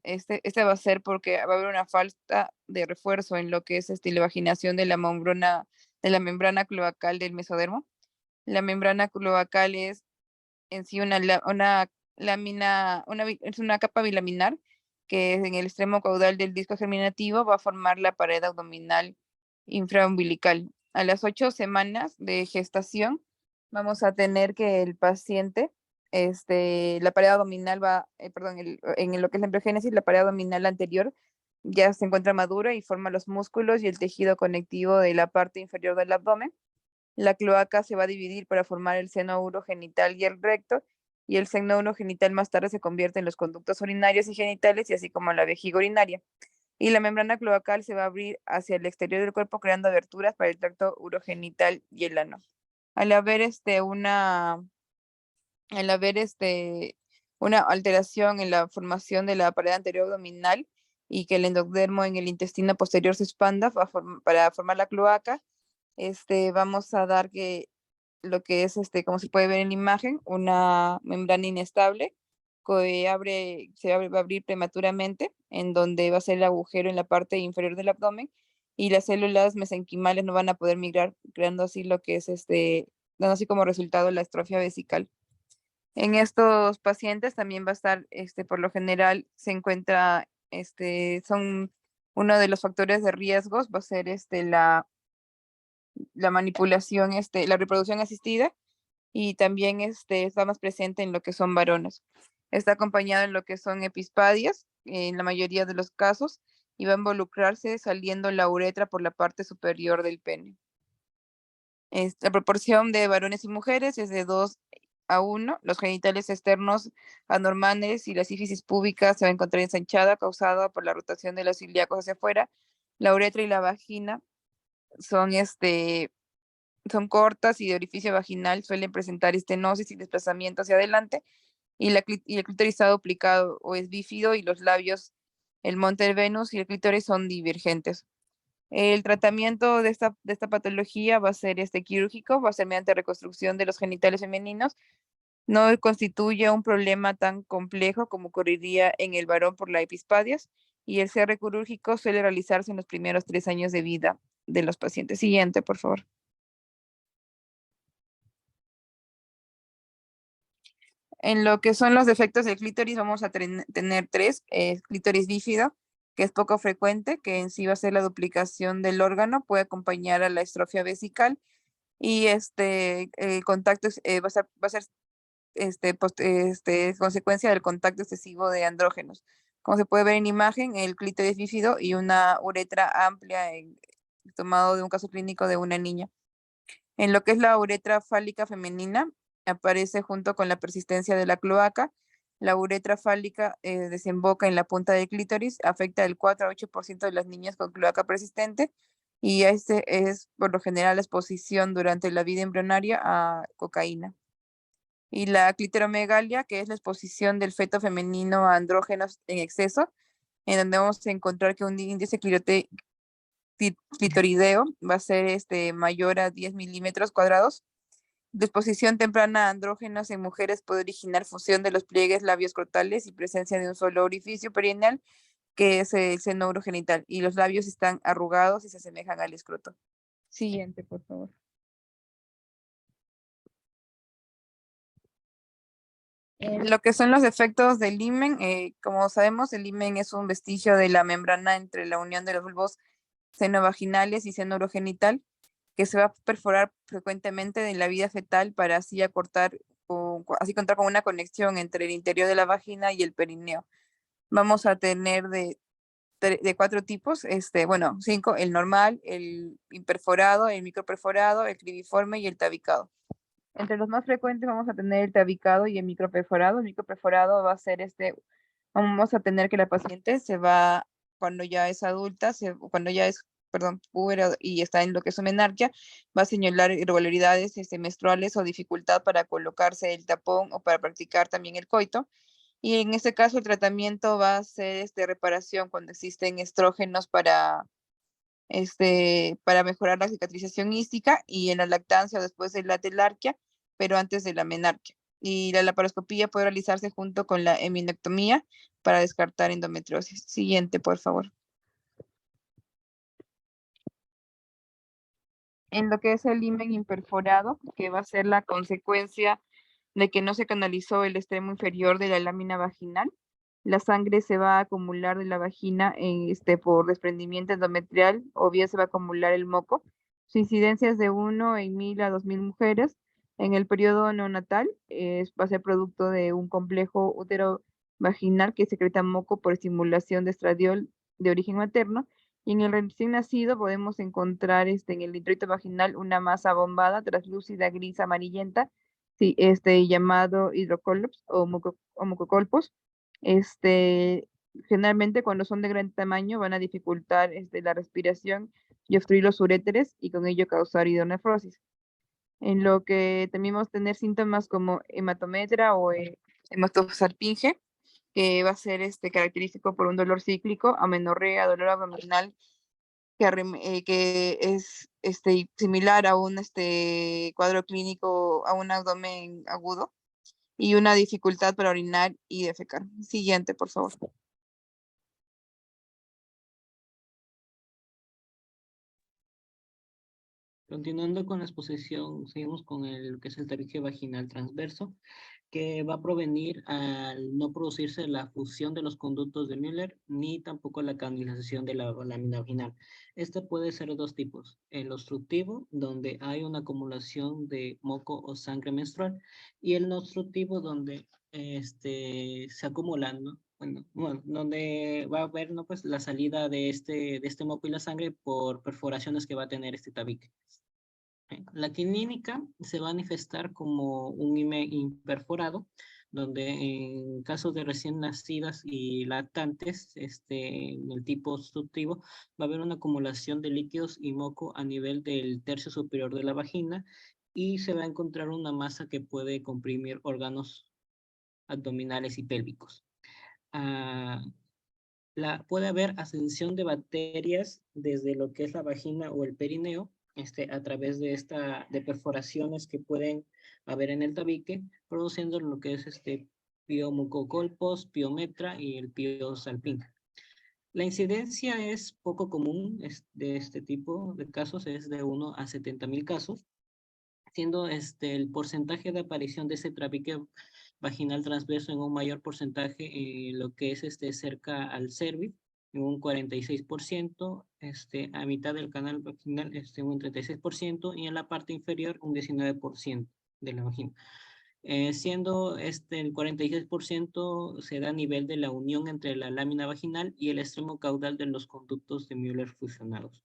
este va a ser porque va a haber una falta de refuerzo en lo que es la vaginación de la membrana cloacal del mesodermo. La membrana cloacal es en sí una lámina, es una capa bilaminar que en el extremo caudal del disco germinativo va a formar la pared abdominal infraumbilical. A las 8 semanas de gestación vamos a tener que el paciente, la pared abdominal en lo que es la embriogénesis, la pared abdominal anterior ya se encuentra madura y forma los músculos y el tejido conectivo de la parte inferior del abdomen. La cloaca se va a dividir para formar el seno urogenital y el recto, y el seno urogenital más tarde se convierte en los conductos urinarios y genitales, y así como la vejiga urinaria. Y la membrana cloacal se va a abrir hacia el exterior del cuerpo, creando aberturas para el tracto urogenital y el ano. Al haber una alteración en la formación de la pared anterior abdominal y que el endodermo en el intestino posterior se expanda para formar la cloaca, vamos a dar que lo que es, como se puede ver en la imagen, una membrana inestable que va a abrir prematuramente, en donde va a ser el agujero en la parte inferior del abdomen, y las células mesenquimales no van a poder migrar, creando así lo que es dando así como resultado la estrofia vesical. En estos pacientes también va a estar, por lo general, se encuentra, son uno de los factores de riesgos, va a ser la manipulación, la reproducción asistida, y también está más presente en lo que son varones. Está acompañado en lo que son epispadias, en la mayoría de los casos, y va a involucrarse saliendo la uretra por la parte superior del pene. La proporción de varones y mujeres es de 2:1. Los genitales externos anormales y la sífilis púbica se va a encontrar ensanchada, causada por la rotación de los ilíacos hacia afuera. La uretra y la vagina son, son cortas y de orificio vaginal suelen presentar estenosis y desplazamiento hacia adelante. Y el clítoris está duplicado o es bífido y los labios, el monte del Venus y el clítoris son divergentes. El tratamiento de esta patología va a ser quirúrgico, va a ser mediante reconstrucción de los genitales femeninos. No constituye un problema tan complejo como ocurriría en el varón por la epispadias, y el cierre quirúrgico suele realizarse en los primeros 3 años de vida de los pacientes. Siguiente, por favor. En lo que son los defectos del clítoris, vamos a tener 3. Clítoris bífido, que es poco frecuente, que en sí va a ser la duplicación del órgano, puede acompañar a la estrofia vesical, y el contacto va a ser consecuencia del contacto excesivo de andrógenos. Como se puede ver en imagen, el clítoris bífido y una uretra amplia, tomado de un caso clínico de una niña. En lo que es la uretra fálica femenina, aparece junto con la persistencia de la cloaca. La uretra fálica desemboca en la punta del clítoris, afecta del 4 a 8% de las niñas con cloaca persistente, y es por lo general la exposición durante la vida embrionaria a cocaína. Y la clitoromegalia, que es la exposición del feto femenino a andrógenos en exceso, en donde vamos a encontrar que un índice clitorideo va a ser mayor a 10 milímetros cuadrados. La exposición temprana a andrógenos en mujeres puede originar fusión de los pliegues labioscrotales y presencia de un solo orificio perineal, que es el seno urogenital, y los labios están arrugados y se asemejan al escroto. Siguiente, por favor. Lo que son los efectos del himen, como sabemos, el himen es un vestigio de la membrana entre la unión de los bulbos senovaginales y seno urogenital, que se va a perforar frecuentemente en la vida fetal para así contar con una conexión entre el interior de la vagina y el perineo. Vamos a tener de 4 tipos, 5: el normal, el imperforado, el microperforado, el cribiforme y el tabicado. Entre los más frecuentes vamos a tener el tabicado y el microperforado. El microperforado va a ser vamos a tener que la paciente cuando ya es adulta, cuando ya es, púbera y está en lo que es su menarquia, va a señalar irregularidades menstruales o dificultad para colocarse el tapón o para practicar también el coito. Y en este caso el tratamiento va a ser reparación cuando existen estrógenos para mejorar la cicatrización ística, y en la lactancia o después de la telarquia, pero antes de la menarquia. Y la laparoscopía puede realizarse junto con la eminectomía para descartar endometriosis. Siguiente, por favor. En lo que es el himen imperforado, que va a ser la consecuencia de que no se canalizó el extremo inferior de la lámina vaginal, la sangre se va a acumular de la vagina por desprendimiento endometrial, o bien se va a acumular el moco. Su incidencia es de 1 en 1000 a 2000 mujeres. En el periodo neonatal va a ser producto de un complejo útero vaginal que secreta moco por estimulación de estradiol de origen materno. Y en el recién nacido podemos encontrar en el introito vaginal una masa bombada, translúcida, gris, amarillenta, sí, llamado hidrocolpos o mucocolpos. Generalmente cuando son de gran tamaño van a dificultar la respiración y obstruir los uréteres, y con ello causar hidronefrosis. En lo que también vamos a tener síntomas como hematometra o hematosalpinge, que va a ser característico por un dolor cíclico, amenorrea, dolor abdominal, que es similar a un cuadro clínico, a un abdomen agudo, y una dificultad para orinar y defecar. Siguiente, por favor. Continuando con la exposición, seguimos con lo que es el tabique vaginal transverso, que va a provenir al no producirse la fusión de los conductos de Müller, ni tampoco la canalización de la lámina vaginal. Este puede ser de 2 tipos: el obstructivo, donde hay una acumulación de moco o sangre menstrual, y el no obstructivo, donde se acumulan, ¿no?, bueno, donde va a haber, ¿no? Pues la salida de este moco y la sangre por perforaciones que va a tener este tabique. La clínica se va a manifestar como un IME imperforado, donde en casos de recién nacidas y lactantes, en el tipo obstructivo, va a haber una acumulación de líquidos y moco a nivel del tercio superior de la vagina y se va a encontrar una masa que puede comprimir órganos abdominales y pélvicos. Puede haber ascensión de bacterias desde lo que es la vagina o el perineo, a través de perforaciones que pueden haber en el tabique, produciendo lo que es piomucocolpos, piometra y el piosalpín. La incidencia es poco común de este tipo de casos, es de 1 a 70,000 casos, siendo el porcentaje de aparición de ese tabique vaginal transverso en un mayor porcentaje, lo que es cerca al cervix, en un 46%, a mitad del canal vaginal, un 36%, y en la parte inferior un 19% de la vagina. Siendo el 46% se da a nivel de la unión entre la lámina vaginal y el extremo caudal de los conductos de Müller fusionados.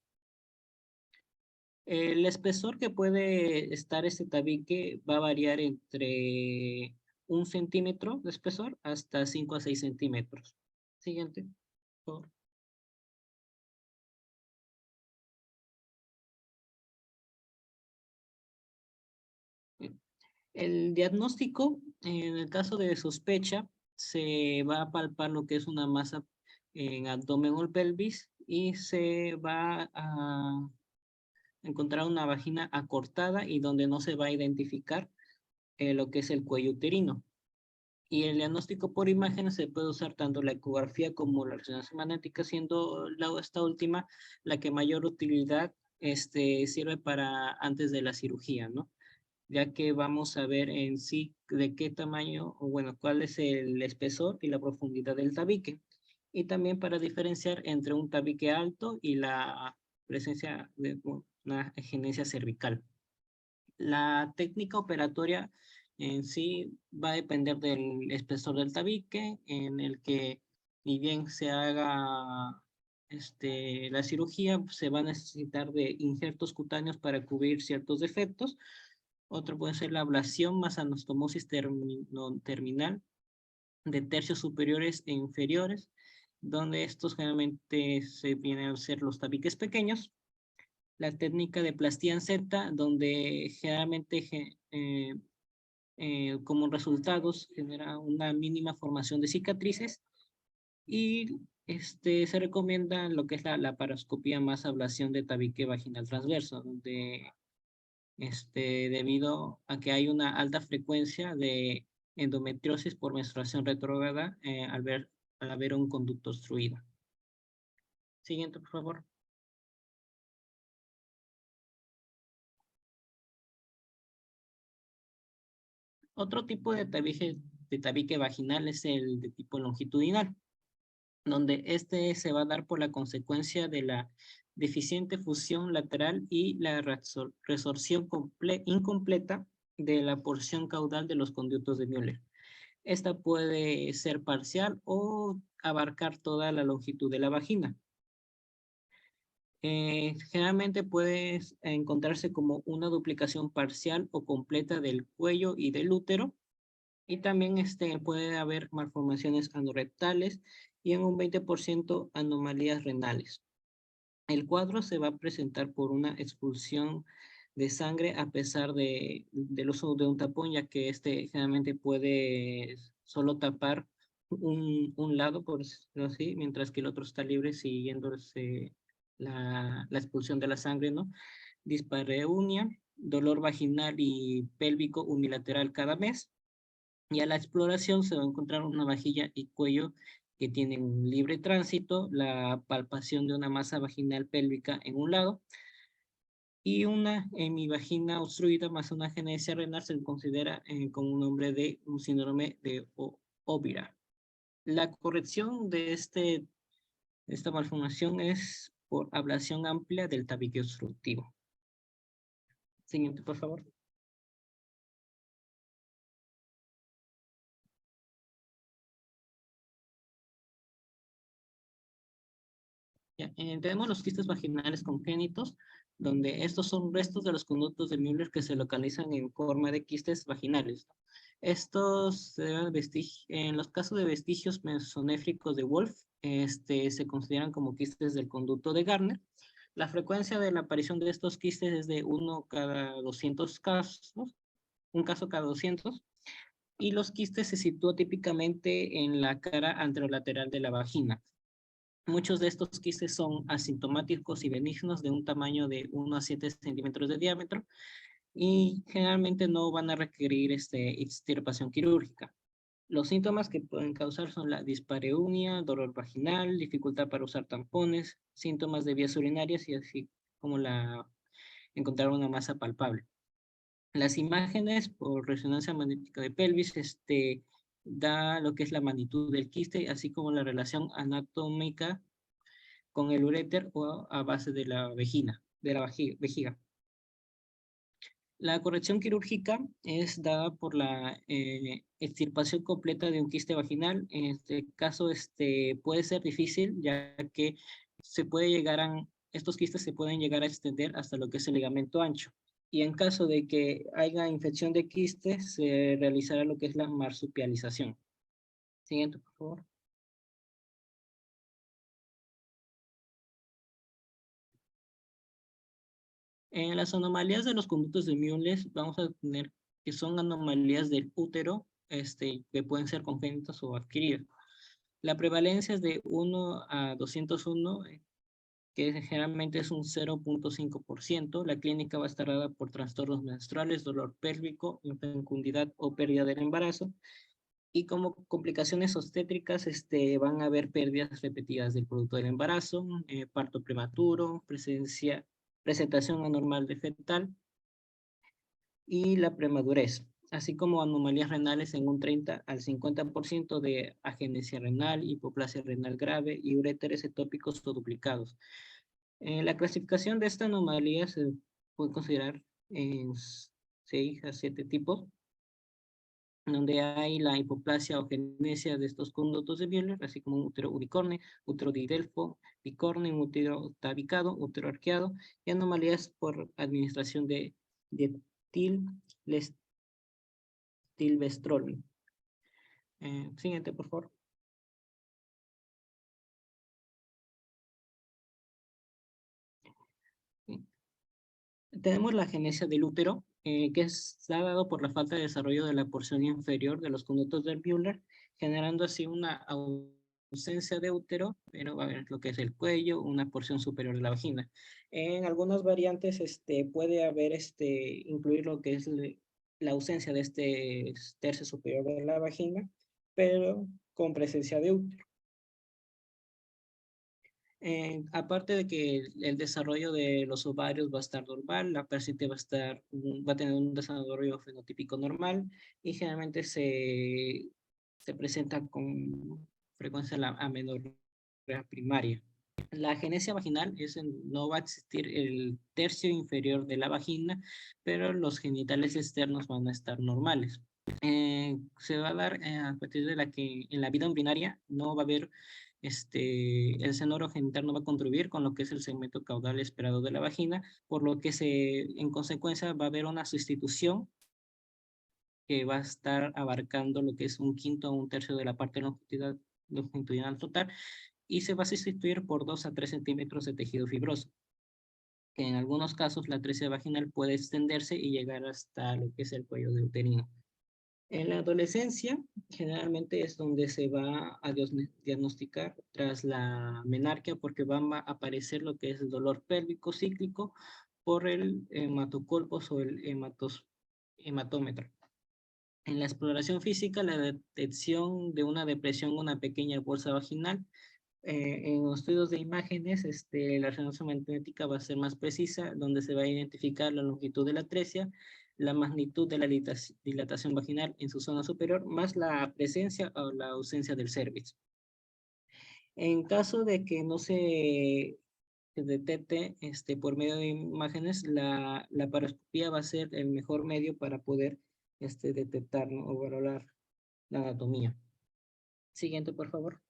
El espesor que puede estar este tabique va a variar entre 1 centímetro de espesor hasta 5 a 6 centímetros. Siguiente, por favor. El diagnóstico, en el caso de sospecha, se va a palpar lo que es una masa en abdomen o pelvis y se va a encontrar una vagina acortada y donde no se va a identificar lo que es el cuello uterino. Y el diagnóstico por imagen se puede usar tanto la ecografía como la resonancia magnética, siendo esta última la que mayor utilidad sirve para antes de la cirugía, ¿no? Ya que vamos a ver en sí de qué tamaño, o bueno, cuál es el espesor y la profundidad del tabique. Y también para diferenciar entre un tabique alto y la presencia de una egenesia cervical. La técnica operatoria en sí va a depender del espesor del tabique, en el que ni bien se haga la cirugía, se va a necesitar de injertos cutáneos para cubrir ciertos defectos. Otro puede ser la ablación más anastomosis terminal de tercios superiores e inferiores, donde estos generalmente se vienen a ser los tabiques pequeños. La técnica de plastía en Z, donde generalmente como resultados genera una mínima formación de cicatrices, y se recomienda lo que es la laparoscopía más ablación de tabique vaginal transverso, donde debido a que hay una alta frecuencia de endometriosis por menstruación retrógrada al haber un conducto obstruido. Siguiente, por favor. Otro tipo de tabique vaginal es el de tipo longitudinal, donde se va a dar por la consecuencia de la deficiente fusión lateral y la resorción incompleta de la porción caudal de los conductos de Müller. Esta puede ser parcial o abarcar toda la longitud de la vagina. Generalmente puede encontrarse como una duplicación parcial o completa del cuello y del útero, y también puede haber malformaciones anorrectales y en un 20% anomalías renales. El cuadro se va a presentar por una expulsión de sangre a pesar del uso de un tapón, ya que generalmente puede solo tapar un lado, por decirlo así, mientras que el otro está libre siguiendo la expulsión de la sangre, ¿no? Dispareunia, dolor vaginal y pélvico unilateral cada mes. Y a la exploración se va a encontrar una vajilla y cuello que tienen un libre tránsito, la palpación de una masa vaginal pélvica en un lado, y una hemivagina obstruida más una agenesia renal se considera como un nombre de un síndrome de Ovira. La corrección de esta malformación es por ablación amplia del tabique obstructivo. Siguiente, por favor. Ya, tenemos los quistes vaginales congénitos, donde estos son restos de los conductos de Müller que se localizan en forma de quistes vaginales. Estos, en los casos de vestigios mesonéfricos de Wolff, se consideran como quistes del conducto de Garner. La frecuencia de la aparición de estos quistes es de 1 cada 200 casos, un caso cada 200, y los quistes se sitúan típicamente en la cara anterolateral de la vagina. Muchos de estos quistes son asintomáticos y benignos de un tamaño de 1 a 7 centímetros de diámetro y generalmente no van a requerir extirpación quirúrgica. Los síntomas que pueden causar son la dispareunia, dolor vaginal, dificultad para usar tampones, síntomas de vías urinarias y así como encontrar una masa palpable. Las imágenes por resonancia magnética de pelvis da lo que es la magnitud del quiste, así como la relación anatómica con el uréter o a base de la vejiga. La corrección quirúrgica es dada por la extirpación completa de un quiste vaginal. En este caso, puede ser difícil, ya que estos quistes se pueden llegar a extender hasta lo que es el ligamento ancho. Y en caso de que haya infección de quistes, se realizará lo que es la marsupialización. Siguiente, por favor. En las anomalías de los conductos de Müller vamos a tener que son anomalías del útero, que pueden ser congénitas o adquiridas. La prevalencia es de 1 a 201, que generalmente es un 0.5%. La clínica va a estar dada por trastornos menstruales, dolor pélvico, infecundidad o pérdida del embarazo. Y como complicaciones obstétricas, van a haber pérdidas repetidas del producto del embarazo, parto prematuro, presentación anormal de fetal y la premadurez, así como anomalías renales en un 30 al 50% de agenesia renal, hipoplasia renal grave y uréteres ectópicos o duplicados. La clasificación de esta anomalía se puede considerar en 6 a 7 tipos, donde hay la hipoplasia o agenesia de estos conductos de Müller, así como un útero unicorne, útero didelfo, bicorne, un útero tabicado, útero arqueado, y anomalías por administración de tilvestrol. Siguiente, por favor. Tenemos la agenesia del útero, que está dado por la falta de desarrollo de la porción inferior de los conductos del Müller, generando así una ausencia de útero, pero va a haber lo que es el cuello, una porción superior de la vagina. En algunas variantes puede haber incluir lo que es la ausencia de este tercio superior de la vagina, pero con presencia de útero. Aparte de que el desarrollo de los ovarios va a estar normal, la persiste va a tener un desarrollo fenotípico normal y generalmente se presenta con frecuencia la amenorrea primaria. La agenesia vaginal no va a existir el tercio inferior de la vagina, pero los genitales externos van a estar normales. Se va a dar a partir de la que en la vida urinaria no va a haber el seno orogenital no va a contribuir con lo que es el segmento caudal esperado de la vagina, por lo que en consecuencia va a haber una sustitución que va a estar abarcando lo que es un quinto o un tercio de la parte longitudinal total y se va a sustituir por 2 a 3 centímetros de tejido fibroso, que en algunos casos la atresia vaginal puede extenderse y llegar hasta lo que es el cuello de uterino. En la adolescencia, generalmente es donde se va a diagnosticar tras la menarquia, porque va a aparecer lo que es el dolor pélvico cíclico por el hematocolpos o el hematómetro. En la exploración física, la detección de una depresión o una pequeña bolsa vaginal. En los estudios de imágenes, la resonancia magnética va a ser más precisa, donde se va a identificar la longitud de la atresia, la magnitud de la dilatación vaginal en su zona superior, más la presencia o la ausencia del cervix. En caso de que no se detecte por medio de imágenes, la laparoscopía va a ser el mejor medio para poder detectar, ¿no?, o valorar la anatomía. Siguiente, por favor.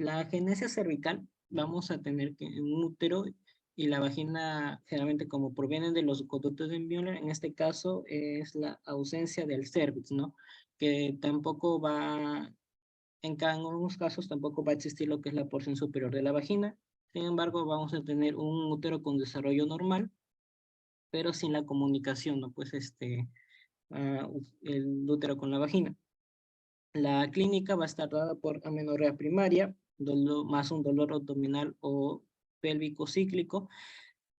La agenesia cervical, vamos a tener que un útero y la vagina, generalmente como provienen de los conductos de Müller, en este caso es la ausencia del cervix, ¿no? Que tampoco va, en algunos casos tampoco va a existir lo que es la porción superior de la vagina. Sin embargo, vamos a tener un útero con desarrollo normal, pero sin la comunicación, ¿no? Pues el útero con la vagina. La clínica va a estar dada por amenorrea primaria, más un dolor abdominal o pélvico cíclico,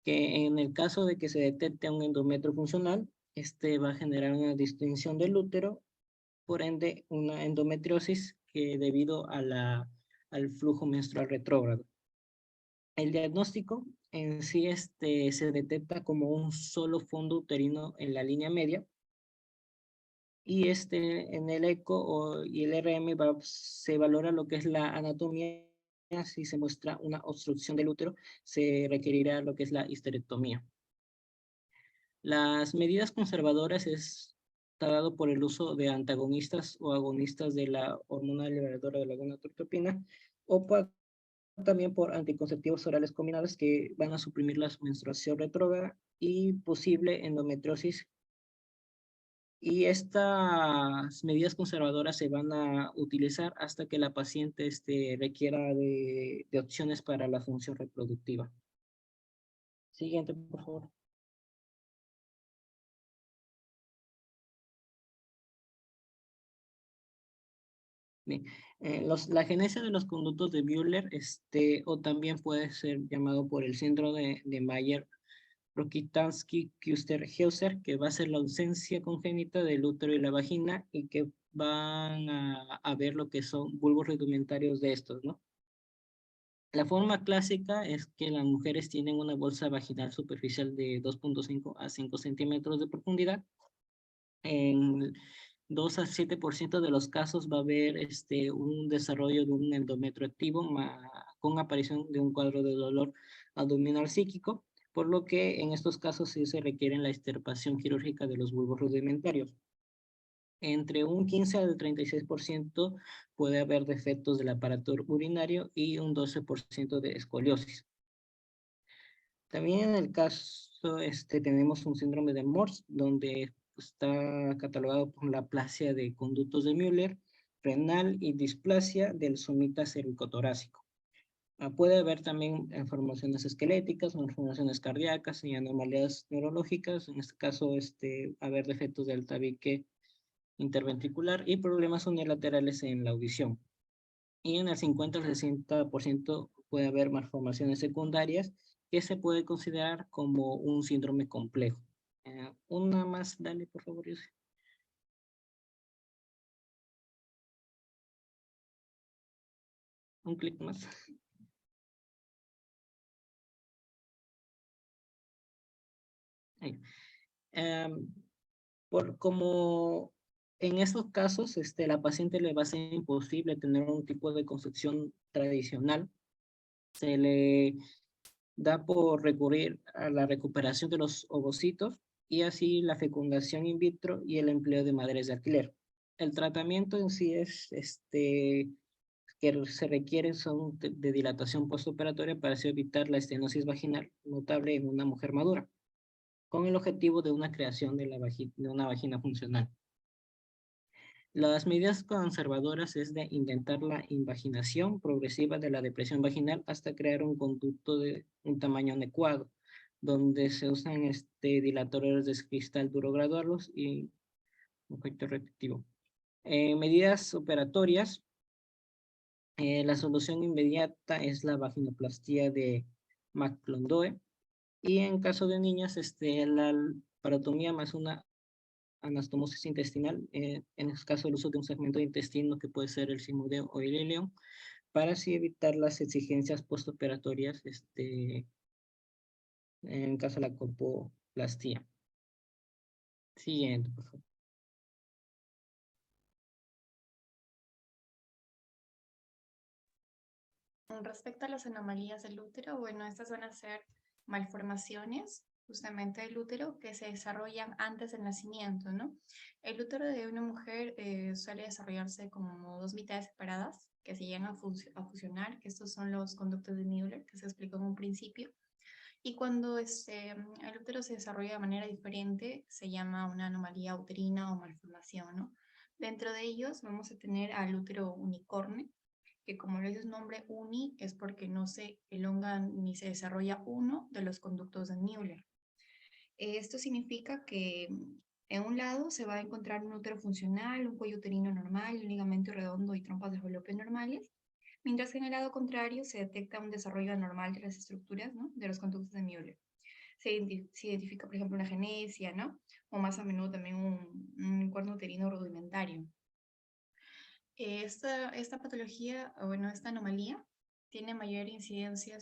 que en el caso de que se detecte un endometrio funcional, este va a generar una distinción del útero, por ende una endometriosis que debido al flujo menstrual retrógrado. El diagnóstico en sí se detecta como un solo fondo uterino en la línea media, y en el eco y el RM se valora lo que es la anatomía. Si se muestra una obstrucción del útero, se requerirá lo que es la histerectomía. Las medidas conservadoras está dado por el uso de antagonistas o agonistas de la hormona liberadora de la gonadotropina, o también por anticonceptivos orales combinados que van a suprimir la menstruación retrógrada y posible endometriosis. Y estas medidas conservadoras se van a utilizar hasta que la paciente requiera de opciones para la función reproductiva. Siguiente, por favor. Bien. La agenesia de los conductos de Müller, o también puede ser llamado por el síndrome de Mayer Rokitansky-Kuster-Hauser, que va a ser la ausencia congénita del útero y la vagina, y que van a ver lo que son bulbos rudimentarios de estos, ¿no? La forma clásica es que las mujeres tienen una bolsa vaginal superficial de 2.5 a 5 centímetros de profundidad. En 2 a 7% de los casos va a haber un desarrollo de un endometrio activo con aparición de un cuadro de dolor abdominal psíquico, por lo que en estos casos sí se requiere la extirpación quirúrgica de los bulbos rudimentarios. Entre un 15 al 36% puede haber defectos del aparato urinario y un 12% de escoliosis. También en el caso tenemos un síndrome de Morse, donde está catalogado por la aplasia de conductos de Müller, renal y displasia del somita cervicotorácico. Puede haber también malformaciones esqueléticas, malformaciones cardíacas y anomalías neurológicas. En este caso, haber defectos del tabique interventricular y problemas unilaterales en la audición. Y en el 50 al 60% puede haber malformaciones secundarias que se puede considerar como un síndrome complejo. Una más, dale por favor, Yussi. Un clic más. Ahí. Como en estos casos, la paciente le va a ser imposible tener un tipo de concepción tradicional, se le da por recurrir a la recuperación de los ovocitos y así la fecundación in vitro y el empleo de madres de alquiler. El tratamiento en sí que se requieren son de dilatación postoperatoria para así evitar la estenosis vaginal notable en una mujer madura, con el objetivo de una creación de una vagina funcional. Las medidas conservadoras es de intentar la invaginación progresiva de la depresión vaginal hasta crear un conducto de un tamaño adecuado, donde se usan dilatadores de cristal duro graduados y un efecto repetitivo. Medidas operatorias. La solución inmediata es la vaginoplastia de McClondoe, y en caso de niñas, la parotomía más una anastomosis intestinal, en este caso el uso de un segmento de intestino que puede ser el simudeo o el ileón, para así evitar las exigencias postoperatorias en caso de la colpoplastía. Siguiente, por favor. Respecto a las anomalías del útero, bueno, estas van a ser malformaciones justamente del útero que se desarrollan antes del nacimiento, ¿no? El útero de una mujer suele desarrollarse como dos mitades separadas que se llegan a fusionar, que estos son los conductos de Müller, que se explicó en un principio. Y cuando el útero se desarrolla de manera diferente, se llama una anomalía uterina o malformación, ¿no? Dentro de ellos vamos a tener al útero unicorne, que como lo dice su nombre, uni, es porque no se elonga ni se desarrolla uno de los conductos de Müller. Esto significa que en un lado se va a encontrar un útero funcional, un cuello uterino normal, un ligamento redondo y trompas de falopio normales, mientras que en el lado contrario se detecta un desarrollo anormal de las estructuras, ¿no?, de los conductos de Müller. Se identifica, por ejemplo, una genesia, ¿no?, o más a menudo también un cuerno uterino rudimentario. Esta patología, o bueno, esta anomalía, tiene una mayor incidencia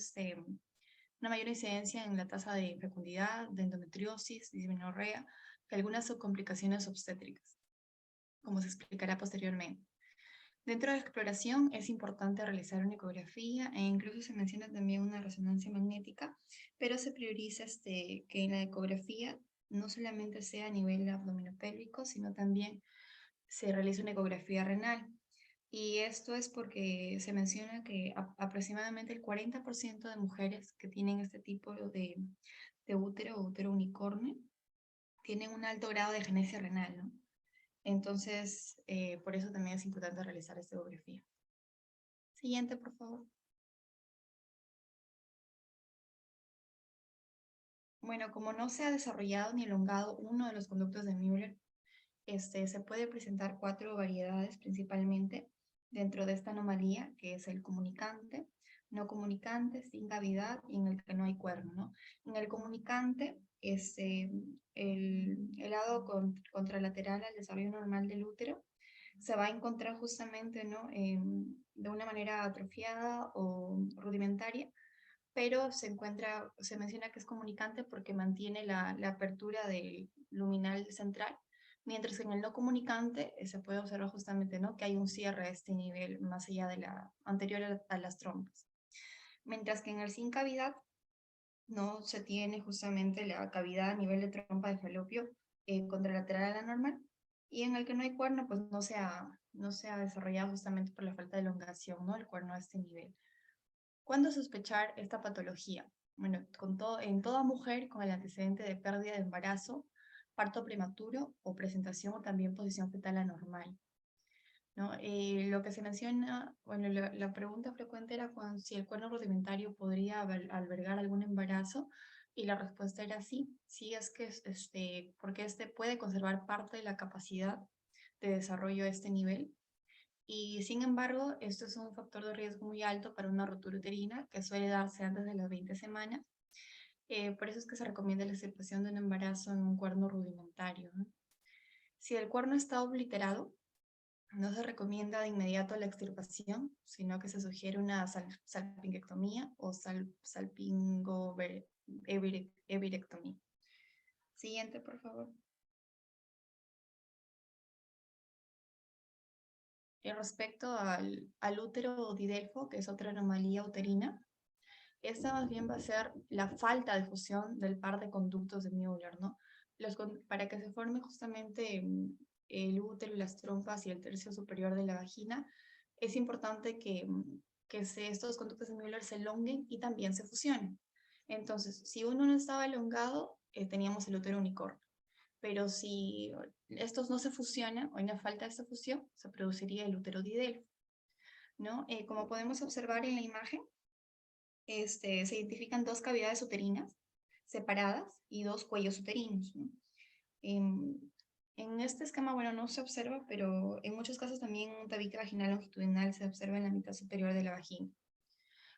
en la tasa de fecundidad, de endometriosis, dismenorrea y algunas subcomplicaciones obstétricas, como se explicará posteriormente. Dentro de la exploración es importante realizar una ecografía e incluso se menciona también una resonancia magnética, pero se prioriza que en la ecografía no solamente sea a nivel abdominopélvico, sino también se realiza una ecografía renal. Y esto es porque se menciona que aproximadamente el 40% de mujeres que tienen este tipo de útero o útero unicornio tienen un alto grado de genesia renal, ¿no? Entonces, por eso también es importante realizar esta ecografía. Siguiente, por favor. Bueno, como no se ha desarrollado ni elongado uno de los conductos de Müller, se puede presentar 4 variedades principalmente dentro de esta anomalía, que es el comunicante, no comunicante, sin cavidad y en el que no hay cuerno, ¿no? En el comunicante, el lado contralateral al desarrollo normal del útero se va a encontrar justamente, ¿no?, de una manera atrofiada o rudimentaria, pero se menciona que es comunicante porque mantiene la apertura del luminal central, mientras que en el no comunicante se puede observar justamente, ¿no?, que hay un cierre a este nivel más allá de la anterior a las trompas. Mientras que en el sin cavidad no se tiene justamente la cavidad a nivel de trompa de falopio contralateral a la normal, y en el que no hay cuerno, pues no se ha desarrollado justamente por la falta de elongación, ¿no?, el cuerno a este nivel. ¿Cuándo sospechar esta patología? Bueno, en toda mujer con el antecedente de pérdida de embarazo, parto prematuro o presentación o también posición fetal anormal, ¿no? Lo que se menciona, bueno, la pregunta frecuente era si el cuerno rudimentario podría albergar algún embarazo, y la respuesta era sí, sí, es que porque puede conservar parte de la capacidad de desarrollo a este nivel. Y sin embargo, esto es un factor de riesgo muy alto para una rotura uterina que suele darse antes de las 20 semanas. Por eso es que se recomienda la extirpación de un embarazo en un cuerno rudimentario, ¿no? Si el cuerno está obliterado, no se recomienda de inmediato la extirpación, sino que se sugiere una salpingectomía o salpingovirectomía. Siguiente, por favor. Respecto al útero didelfo, que es otra anomalía uterina, esta más bien va a ser la falta de fusión del par de conductos de Müller, ¿no? Para que se forme justamente el útero y las trompas y el tercio superior de la vagina, es importante que estos conductos de Müller se elonguen y también se fusionen. Entonces, si uno no estaba elongado, teníamos el útero unicornio. Pero si estos no se fusionan o hay una falta de esta fusión, se produciría el útero didelfo, ¿no? Como podemos observar en la imagen, se identifican 2 cavidades uterinas separadas y 2 cuellos uterinos, ¿no? En este esquema, bueno, no se observa, pero en muchos casos también un tabique vaginal longitudinal se observa en la mitad superior de la vagina.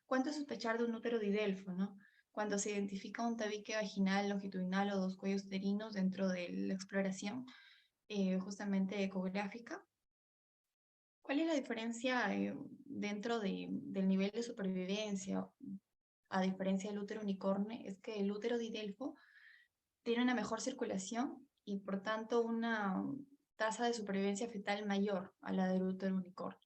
¿Cuánto sospechar de un útero didelfo, no? Cuando se identifica un tabique vaginal longitudinal o 2 cuellos uterinos dentro de la exploración justamente ecográfica. ¿Cuál es la diferencia dentro del nivel de supervivencia? A diferencia del útero unicornio, es que el útero didelfo tiene una mejor circulación y por tanto una tasa de supervivencia fetal mayor a la del útero unicornio.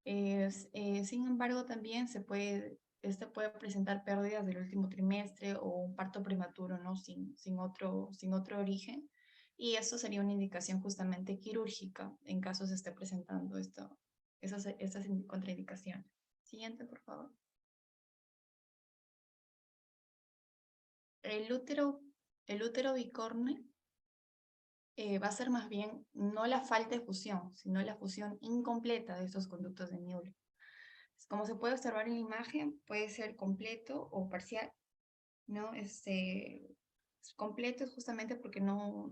Sin embargo, también se puede este puede presentar pérdidas del último trimestre o un parto prematuro, ¿no? Sin otro origen. Y eso sería una indicación justamente quirúrgica en caso se esté presentando esas contraindicaciones. Siguiente, por favor. El útero bicorne va a ser más bien no la falta de fusión, sino la fusión incompleta de estos conductos de Müller. Como se puede observar en la imagen, puede ser completo o parcial, ¿no? Completo es justamente porque no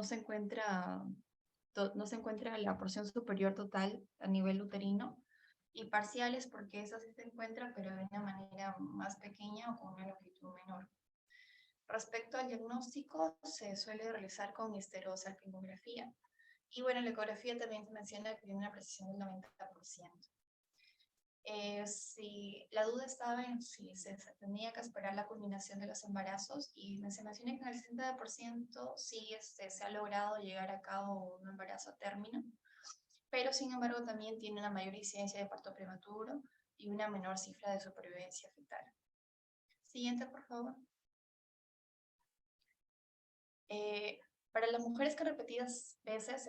se encuentra la porción superior total a nivel uterino, y parciales porque eso sí se encuentra, pero de una manera más pequeña o con una longitud menor. Respecto al diagnóstico, se suele realizar con histerosalpingografía. Y bueno, la ecografía también se menciona que tiene una precisión del 90%. Si la duda estaba en si se tenía que esperar la culminación de los embarazos, y se menciona que en el 60% sí se ha logrado llegar a cabo un embarazo a término, pero sin embargo también tiene una mayor incidencia de parto prematuro y una menor cifra de supervivencia fetal. Siguiente, por favor. Para las mujeres que repetidas veces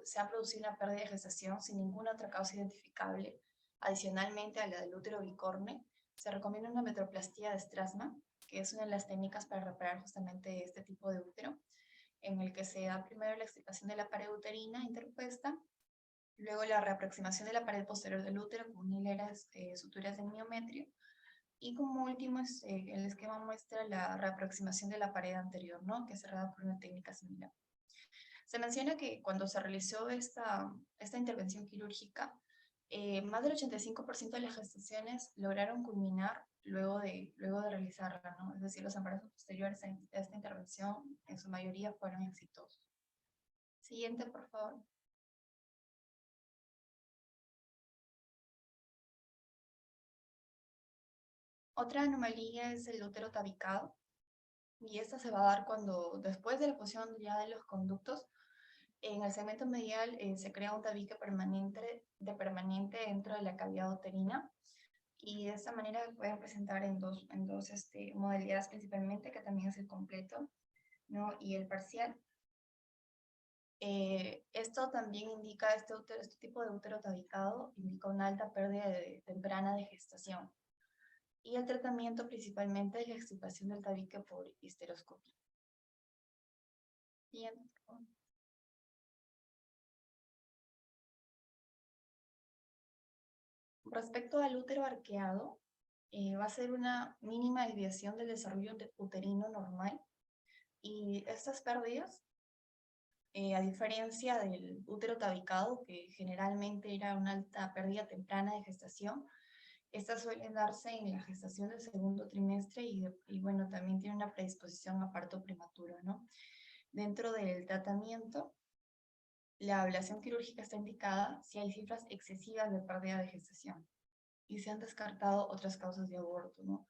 se ha producido una pérdida de gestación sin ninguna otra causa identificable, adicionalmente a la del útero bicorne, se recomienda una metroplastía de Strassmann, que es una de las técnicas para reparar justamente este tipo de útero, en el que se da primero la extirpación de la pared uterina interpuesta, luego la reaproximación de la pared posterior del útero con hileras suturas de miometrio, y como último, el esquema muestra la reaproximación de la pared anterior, ¿no? Que es cerrada por una técnica similar. Se menciona que cuando se realizó esta intervención quirúrgica, más del 85% de las gestaciones lograron culminar luego de realizarla, ¿no? Es decir, los embarazos posteriores a esta intervención, en su mayoría, fueron exitosos. Siguiente, por favor. Otra anomalía es el útero tabicado, y esta se va a dar cuando, después de la fusión ya de los conductos, en el segmento medial se crea un tabique permanente dentro de la cavidad uterina, y de esta manera pueden presentar en dos modalidades principalmente, que también es el completo, ¿no? Y el parcial. Esto también indica, este tipo de útero tabicado indica una alta pérdida temprana de gestación. Y el tratamiento principalmente es la extirpación del tabique por histeroscopia. Bien. Respecto al útero arqueado, va a ser una mínima desviación del desarrollo uterino normal, y estas pérdidas, a diferencia del útero tabicado, que generalmente era una alta pérdida temprana de gestación, estas suelen darse en la gestación del segundo trimestre, y bueno, también tiene una predisposición a parto prematuro, ¿no? Dentro del tratamiento, la ablación quirúrgica está indicada si hay cifras excesivas de pérdida de gestación y se han descartado otras causas de aborto, ¿no?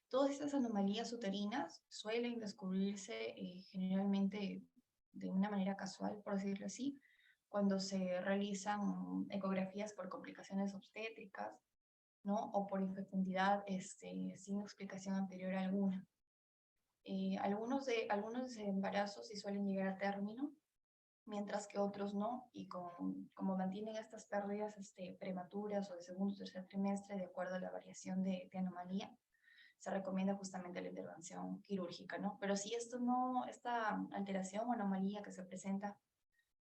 Todas estas anomalías uterinas suelen descubrirse generalmente de una manera casual, por decirlo así, cuando se realizan ecografías por complicaciones obstétricas, ¿no? O por infecundidad sin explicación anterior alguna. Algunos embarazos sí suelen llegar a término, mientras que otros no, y como mantienen estas pérdidas prematuras o de segundo o tercer trimestre, de acuerdo a la variación de anomalía, se recomienda justamente la intervención quirúrgica, ¿no? Pero si esta alteración o anomalía que se presenta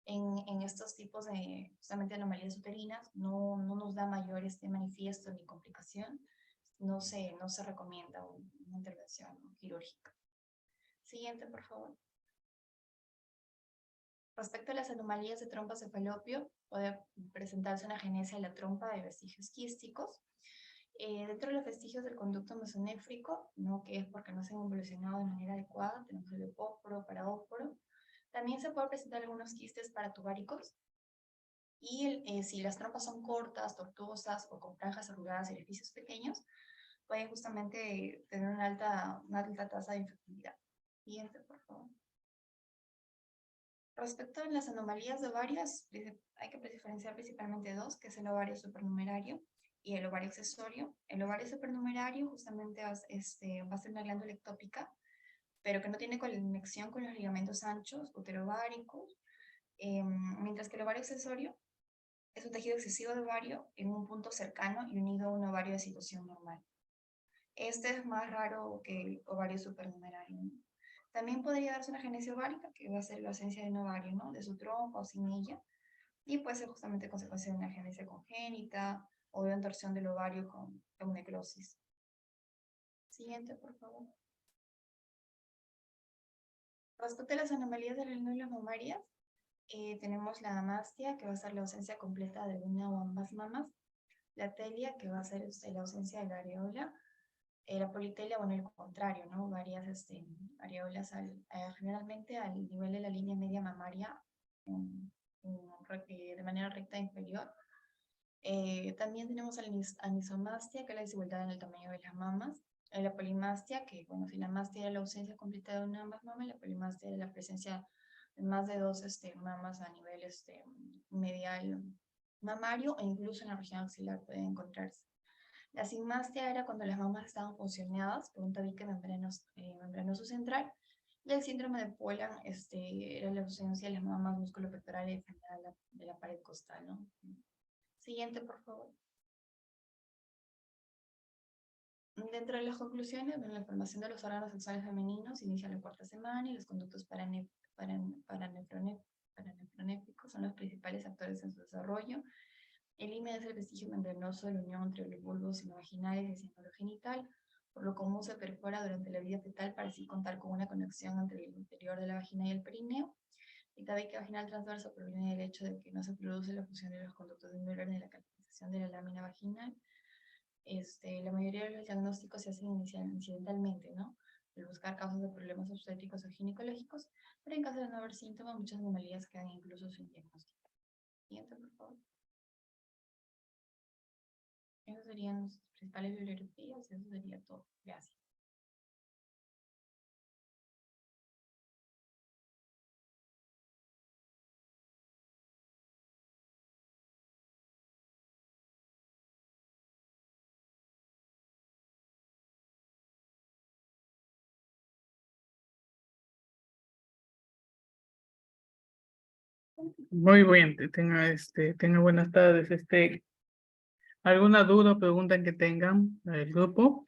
en estos tipos de justamente anomalías uterinas no nos da mayor manifiesto ni complicación, no se recomienda una intervención quirúrgica. Siguiente, por favor. Respecto a las anomalías de trompa cefalopio, puede presentarse una agenesia de la trompa de vestigios quísticos. Dentro de los vestigios del conducto mesonéfrico, ¿no? Que es porque no se han evolucionado de manera adecuada, tenemos el epóforo, paraóforo. También se pueden presentar algunos quistes paratubáricos. Y si las trompas son cortas, tortuosas o con franjas arrugadas y orificios pequeños, pueden justamente tener una alta tasa de infectividad. Siguiente, por favor. Respecto a las anomalías de ovarios, hay que diferenciar principalmente dos, que es el ovario supernumerario y el ovario accesorio. El ovario supernumerario justamente va a ser una glándula ectópica, pero que no tiene conexión con los ligamentos anchos uterováricos, mientras que el ovario accesorio es un tejido excesivo de ovario en un punto cercano y unido a un ovario de situación normal. Este es más raro que el ovario supernumerario, ¿no? También podría darse una agenesia ovárica, que va a ser la ausencia de un ovario, ¿no? De su trompa o sin ella, y puede ser justamente consecuencia de una agenesia congénita o de una torsión del ovario con necrosis. Siguiente, por favor. Respecto a las anomalías de las glándulas mamarias, tenemos la amastia, que va a ser la ausencia completa de una o ambas mamas, la telia, que va a ser la ausencia de la areola, la politelia, bueno, el contrario, ¿no? Varias areolas generalmente al nivel de la línea media mamaria de manera recta inferior. También tenemos la anisomastia, que es la desigualdad en el tamaño de las mamas. La polimastia, que bueno, si la mastia era la ausencia completa de una de ambas mamas, la polimastia era la presencia de más de dos mamas a nivel medial mamario, e incluso en la región axilar pueden encontrarse. La sigmastia era cuando las mamas estaban fusionadas por un tabique membranoso central. Y el síndrome de Poland era la ausencia de las mamas musculopectorales de la pared costal, ¿no? Siguiente, por favor. Dentro de las conclusiones, bueno, la formación de los órganos sexuales femeninos inicia en la cuarta semana y los conductos paranefronéficos son los principales actores en su desarrollo. El himen es el vestigio membranoso de la unión entre los bulbos sinovaginales y el símbolo genital, por lo común se perfora durante la vida fetal para así contar con una conexión entre el interior de la vagina y el perineo. El tabique vaginal transverso proviene del hecho de que no se produce la fusión de los conductos de Müller ni la calcificación de la lámina vaginal. La mayoría de los diagnósticos se hacen incidentalmente, ¿no? El buscar causas de problemas obstétricos o ginecológicos, pero en caso de no haber síntomas, muchas anomalías quedan incluso sin diagnóstico. Siguiente, por favor. Esas serían las principales bibliografías, eso sería todo. Gracias. Muy bien, tenga buenas tardes. ¿Alguna duda o pregunta que tengan del grupo?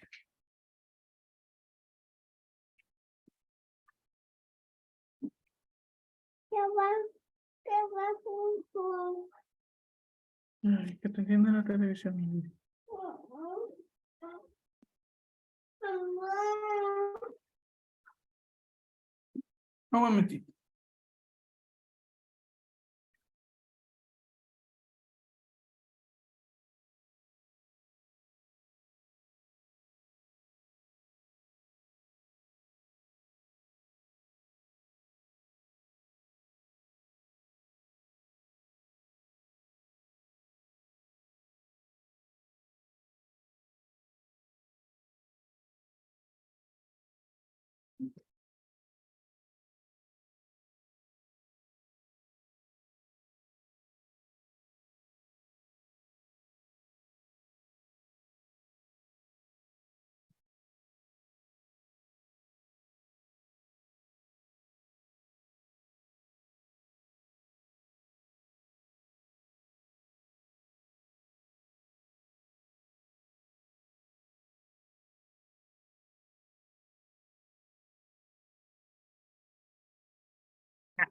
Ay, que te entienda la televisión. Un momentito.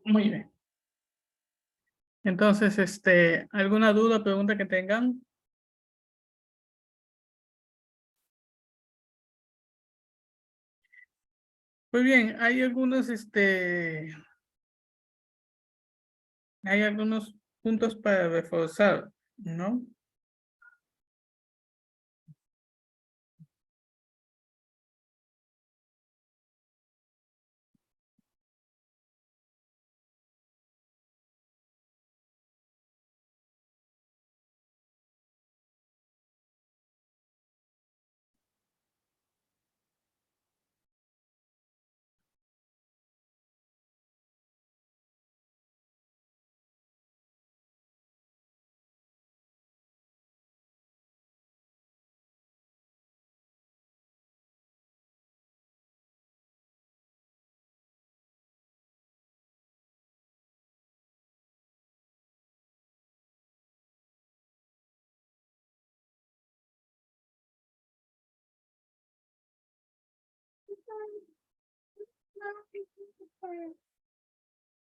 Muy bien. Entonces, ¿alguna duda o pregunta que tengan? Muy bien, hay algunos puntos para reforzar, ¿no?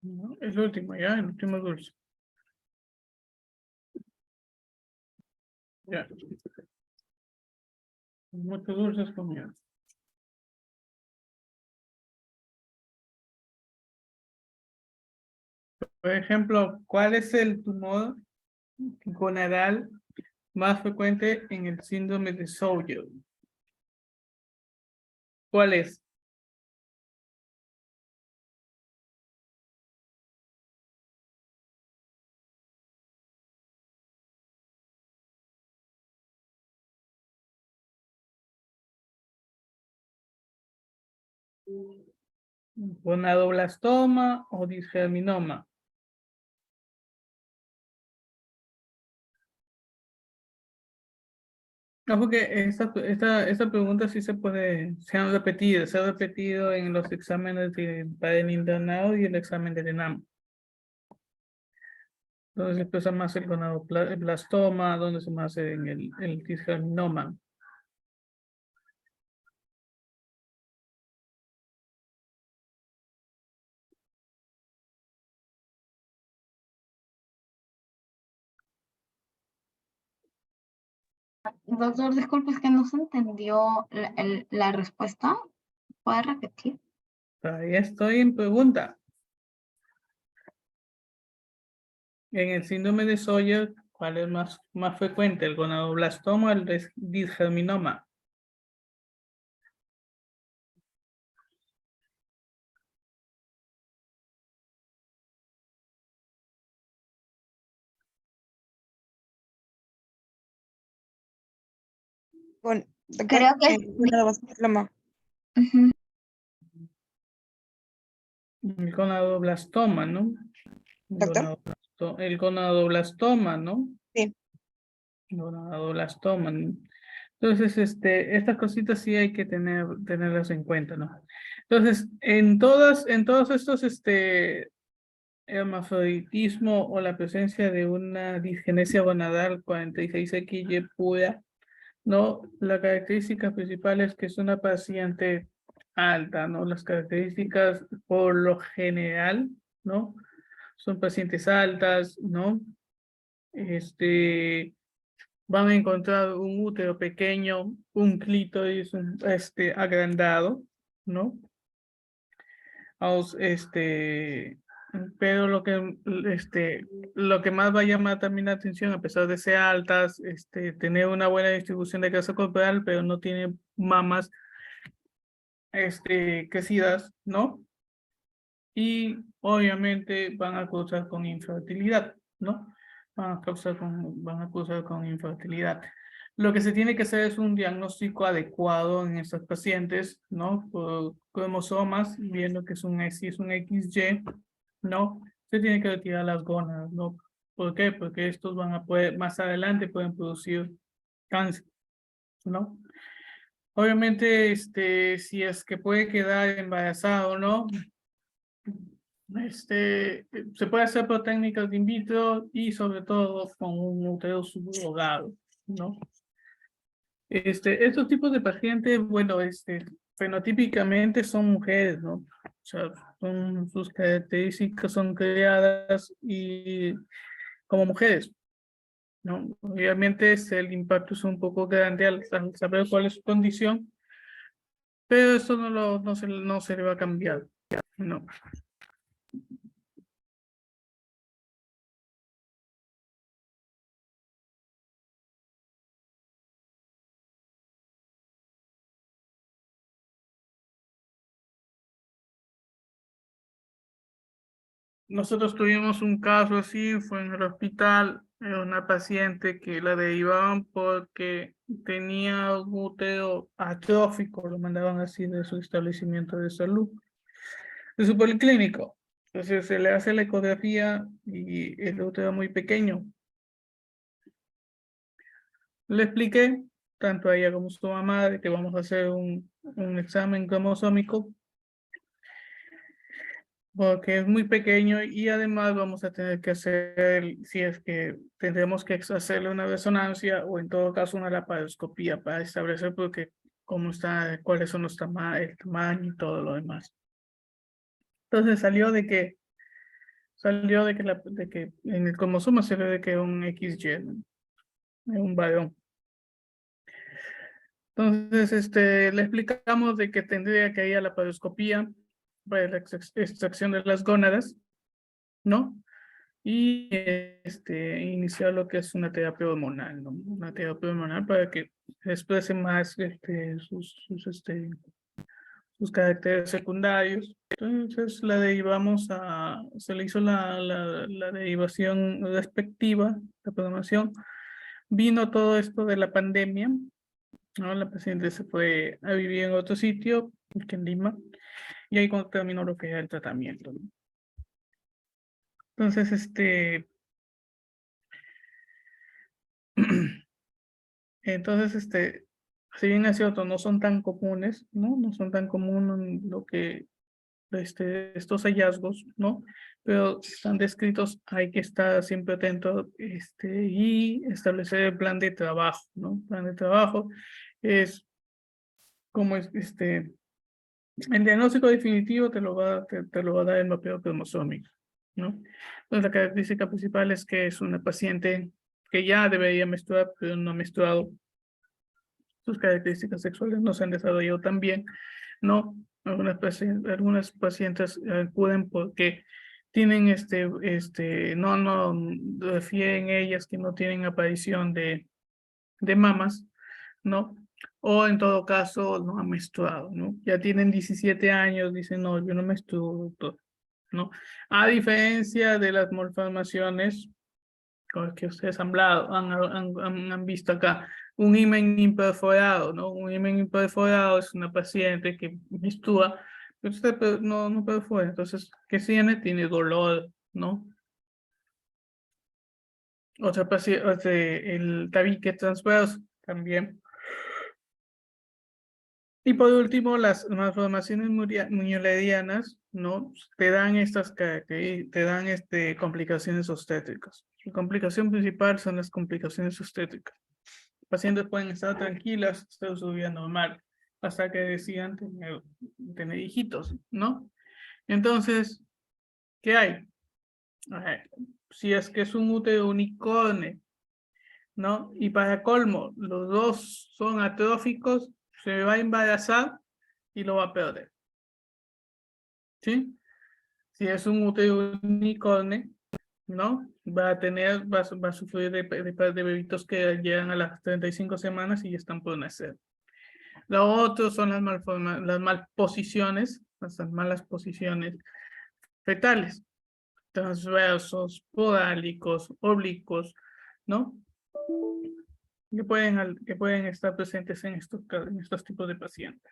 No, el último, ya, el último dulce. Ya. Muchos dulces comidos. Por ejemplo, ¿cuál es el tumor gonadal más frecuente en el síndrome de Sjögren? ¿Cuál es? ¿Gonadoblastoma o disgerminoma? Ojo que esta pregunta sí se han repetido en los exámenes para el internado y el examen del ENAM. Donde se pesa más el gonadoblastoma, donde se más en el disgerminoma. Doctor, disculpe, es que no se entendió la respuesta. ¿Puede repetir? Todavía estoy en pregunta. En el síndrome de Sjögren, ¿cuál es más frecuente? ¿El gonadoblastoma o el disgerminoma? Bueno, Creo que gonadoblastoma. Ujú. El gonadoblastoma, ¿no? ¿Doctor? El gonadoblastoma, ¿no? Sí. Gonadoblastoma, ¿no? Entonces, estas cositas sí hay que tenerlas en cuenta, ¿no? Entonces, en todos estos, hermafroditismo o la presencia de una disgenesia gonadal 46XY pura, ¿no? La característica principal es que es una paciente alta, ¿no? Las características por lo general, ¿no? Son pacientes altas, ¿no? Van a encontrar un útero pequeño, un clítoris, agrandado, ¿no? Pero lo que más va a llamar también la atención, a pesar de ser altas, tener una buena distribución de grasa corporal, pero no tiene mamas, crecidas, ¿no? Y obviamente van a causar con infertilidad, ¿no? Van a causar con infertilidad. Lo que se tiene que hacer es un diagnóstico adecuado en estos pacientes, ¿no? Por cromosomas, viendo que si es un XY, ¿no? Se tiene que retirar las gónadas, ¿no? ¿Por qué? Porque estos van a poder, más adelante pueden producir cáncer, ¿no? Obviamente, si es que puede quedar embarazado, ¿no? Se puede hacer por técnicas de in vitro y sobre todo con un útero subrogado, ¿no? Estos tipos de pacientes, bueno, fenotípicamente son mujeres, ¿no? O sea, sus características son creadas y como mujeres, ¿no? Obviamente el impacto es un poco grande al saber cuál es su condición, pero eso no se le va a cambiar, ¿no? Nosotros tuvimos un caso así, fue en el hospital, una paciente que la derivaban porque tenía un útero atrófico, lo mandaban así de su establecimiento de salud, de su policlínico. Entonces se le hace la ecografía y el útero muy pequeño. Le expliqué, tanto a ella como a su mamá, de que vamos a hacer un examen cromosómico porque es muy pequeño y además vamos a tener que hacer, si es que tendremos que hacerle una resonancia o en todo caso una laparoscopía para establecer cuáles son el tamaño y todo lo demás. Entonces salió de que en el cromosoma se ve de que un XY, ¿no? Es un varón. Entonces, le explicamos de que tendría que ir a la paroscopía para la extracción de las gónadas, ¿no? Y iniciar lo que es una terapia hormonal, ¿no? Una terapia hormonal para que exprese más sus caracteres secundarios. Entonces se le hizo la derivación respectiva, la programación. Vino todo esto de la pandemia, ¿no? La paciente se fue a vivir en otro sitio, que en Lima, y ahí cuando terminó lo que era el tratamiento, ¿no? Entonces, si bien es cierto, no son tan comunes, ¿no? No son tan comunes lo que, estos hallazgos, ¿no? Pero si están descritos, hay que estar siempre atento, y establecer el plan de trabajo, ¿no? Plan de trabajo es como el diagnóstico definitivo te lo va a dar el mapeo cromosómico, ¿no? Entonces, la característica principal es que es una paciente que ya debería menstruar, pero no ha menstruado. Sus características sexuales no se han desarrollado tan bien, ¿no? Algunas pacientes acuden porque tienen no refieren ellas que no tienen aparición de mamas, ¿no? O en todo caso no han menstruado, ¿no? Ya tienen 17 años, dicen, no, yo no menstruo, doctor, ¿no? A diferencia de las malformaciones con que ustedes han visto acá, un himen imperforado, ¿no? Un himen imperforado es una paciente que menstrua, pero usted no perfora, entonces, ¿qué tiene? Tiene dolor, ¿no? Otra paciente, el tabique transverso también. Y por último, las malformaciones mullerianas, ¿no? Te dan complicaciones obstétricas. Su complicación principal son las complicaciones obstétricas. Pacientes pueden estar tranquilas, estar su vida normal, hasta que decidan tener hijitos, ¿no? Entonces, ¿qué hay? Si es que es un útero unicornio, ¿no? Y para colmo, los dos son atróficos, se va a embarazar y lo va a perder, ¿sí? Si es un útero unicornio, ¿no? Va a sufrir de bebitos que llegan a las 35 semanas y ya están por nacer. Lo otro son las malposiciones, las malas posiciones fetales, transversos, podálicos, oblicuos, ¿no? Que pueden estar presentes en estos tipos de pacientes.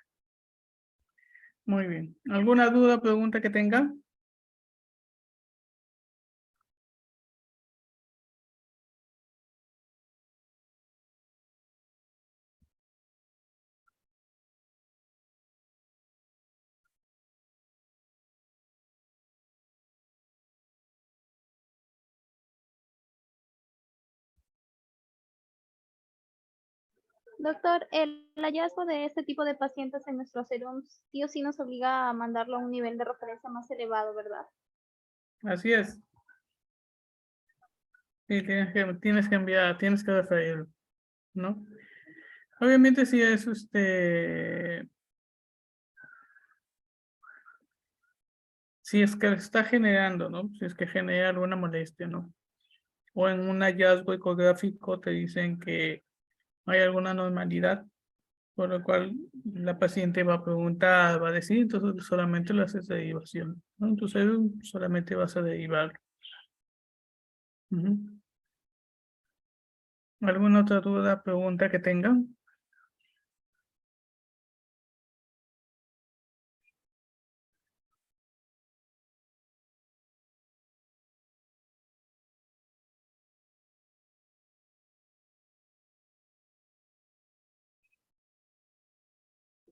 Muy bien. ¿Alguna duda, pregunta que tengan? Doctor, el hallazgo de este tipo de pacientes en nuestro serum sí o sí nos obliga a mandarlo a un nivel de referencia más elevado, ¿verdad? Así es. Sí, tienes que enviar, tienes que referirlo, ¿no? Obviamente si es si es que está generando, ¿no? Si es que genera alguna molestia, ¿no? O en un hallazgo ecográfico te dicen que hay alguna anormalidad, por lo cual la paciente va a preguntar, va a decir, entonces solamente lo haces de derivación, ¿no? Entonces solamente vas a derivar. Ujú. ¿Alguna otra duda, pregunta que tengan?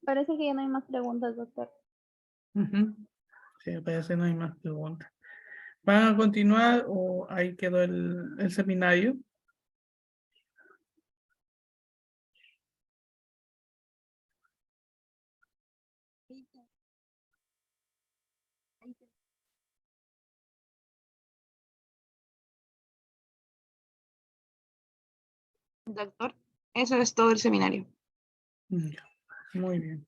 Parece que ya no hay más preguntas, doctor. Ujú. Sí, parece que no hay más preguntas. ¿Van a continuar o ahí quedó el seminario? Doctor, eso es todo el seminario. Ya, muy bien.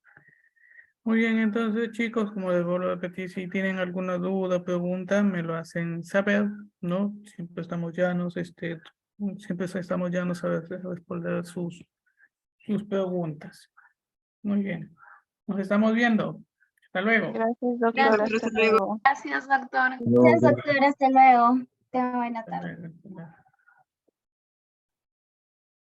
Muy bien, entonces chicos, como les vuelvo a repetir, si tienen alguna duda, pregunta, me lo hacen saber, ¿no? Siempre estamos llanos, siempre estamos llanos a responder sus preguntas. Muy bien. Nos estamos viendo. Hasta luego. Gracias, doctor. Gracias. Hasta luego. Gracias, doctor. Gracias, doctor. Hasta luego. Tenga buena Hasta tarde. luego, hasta luego.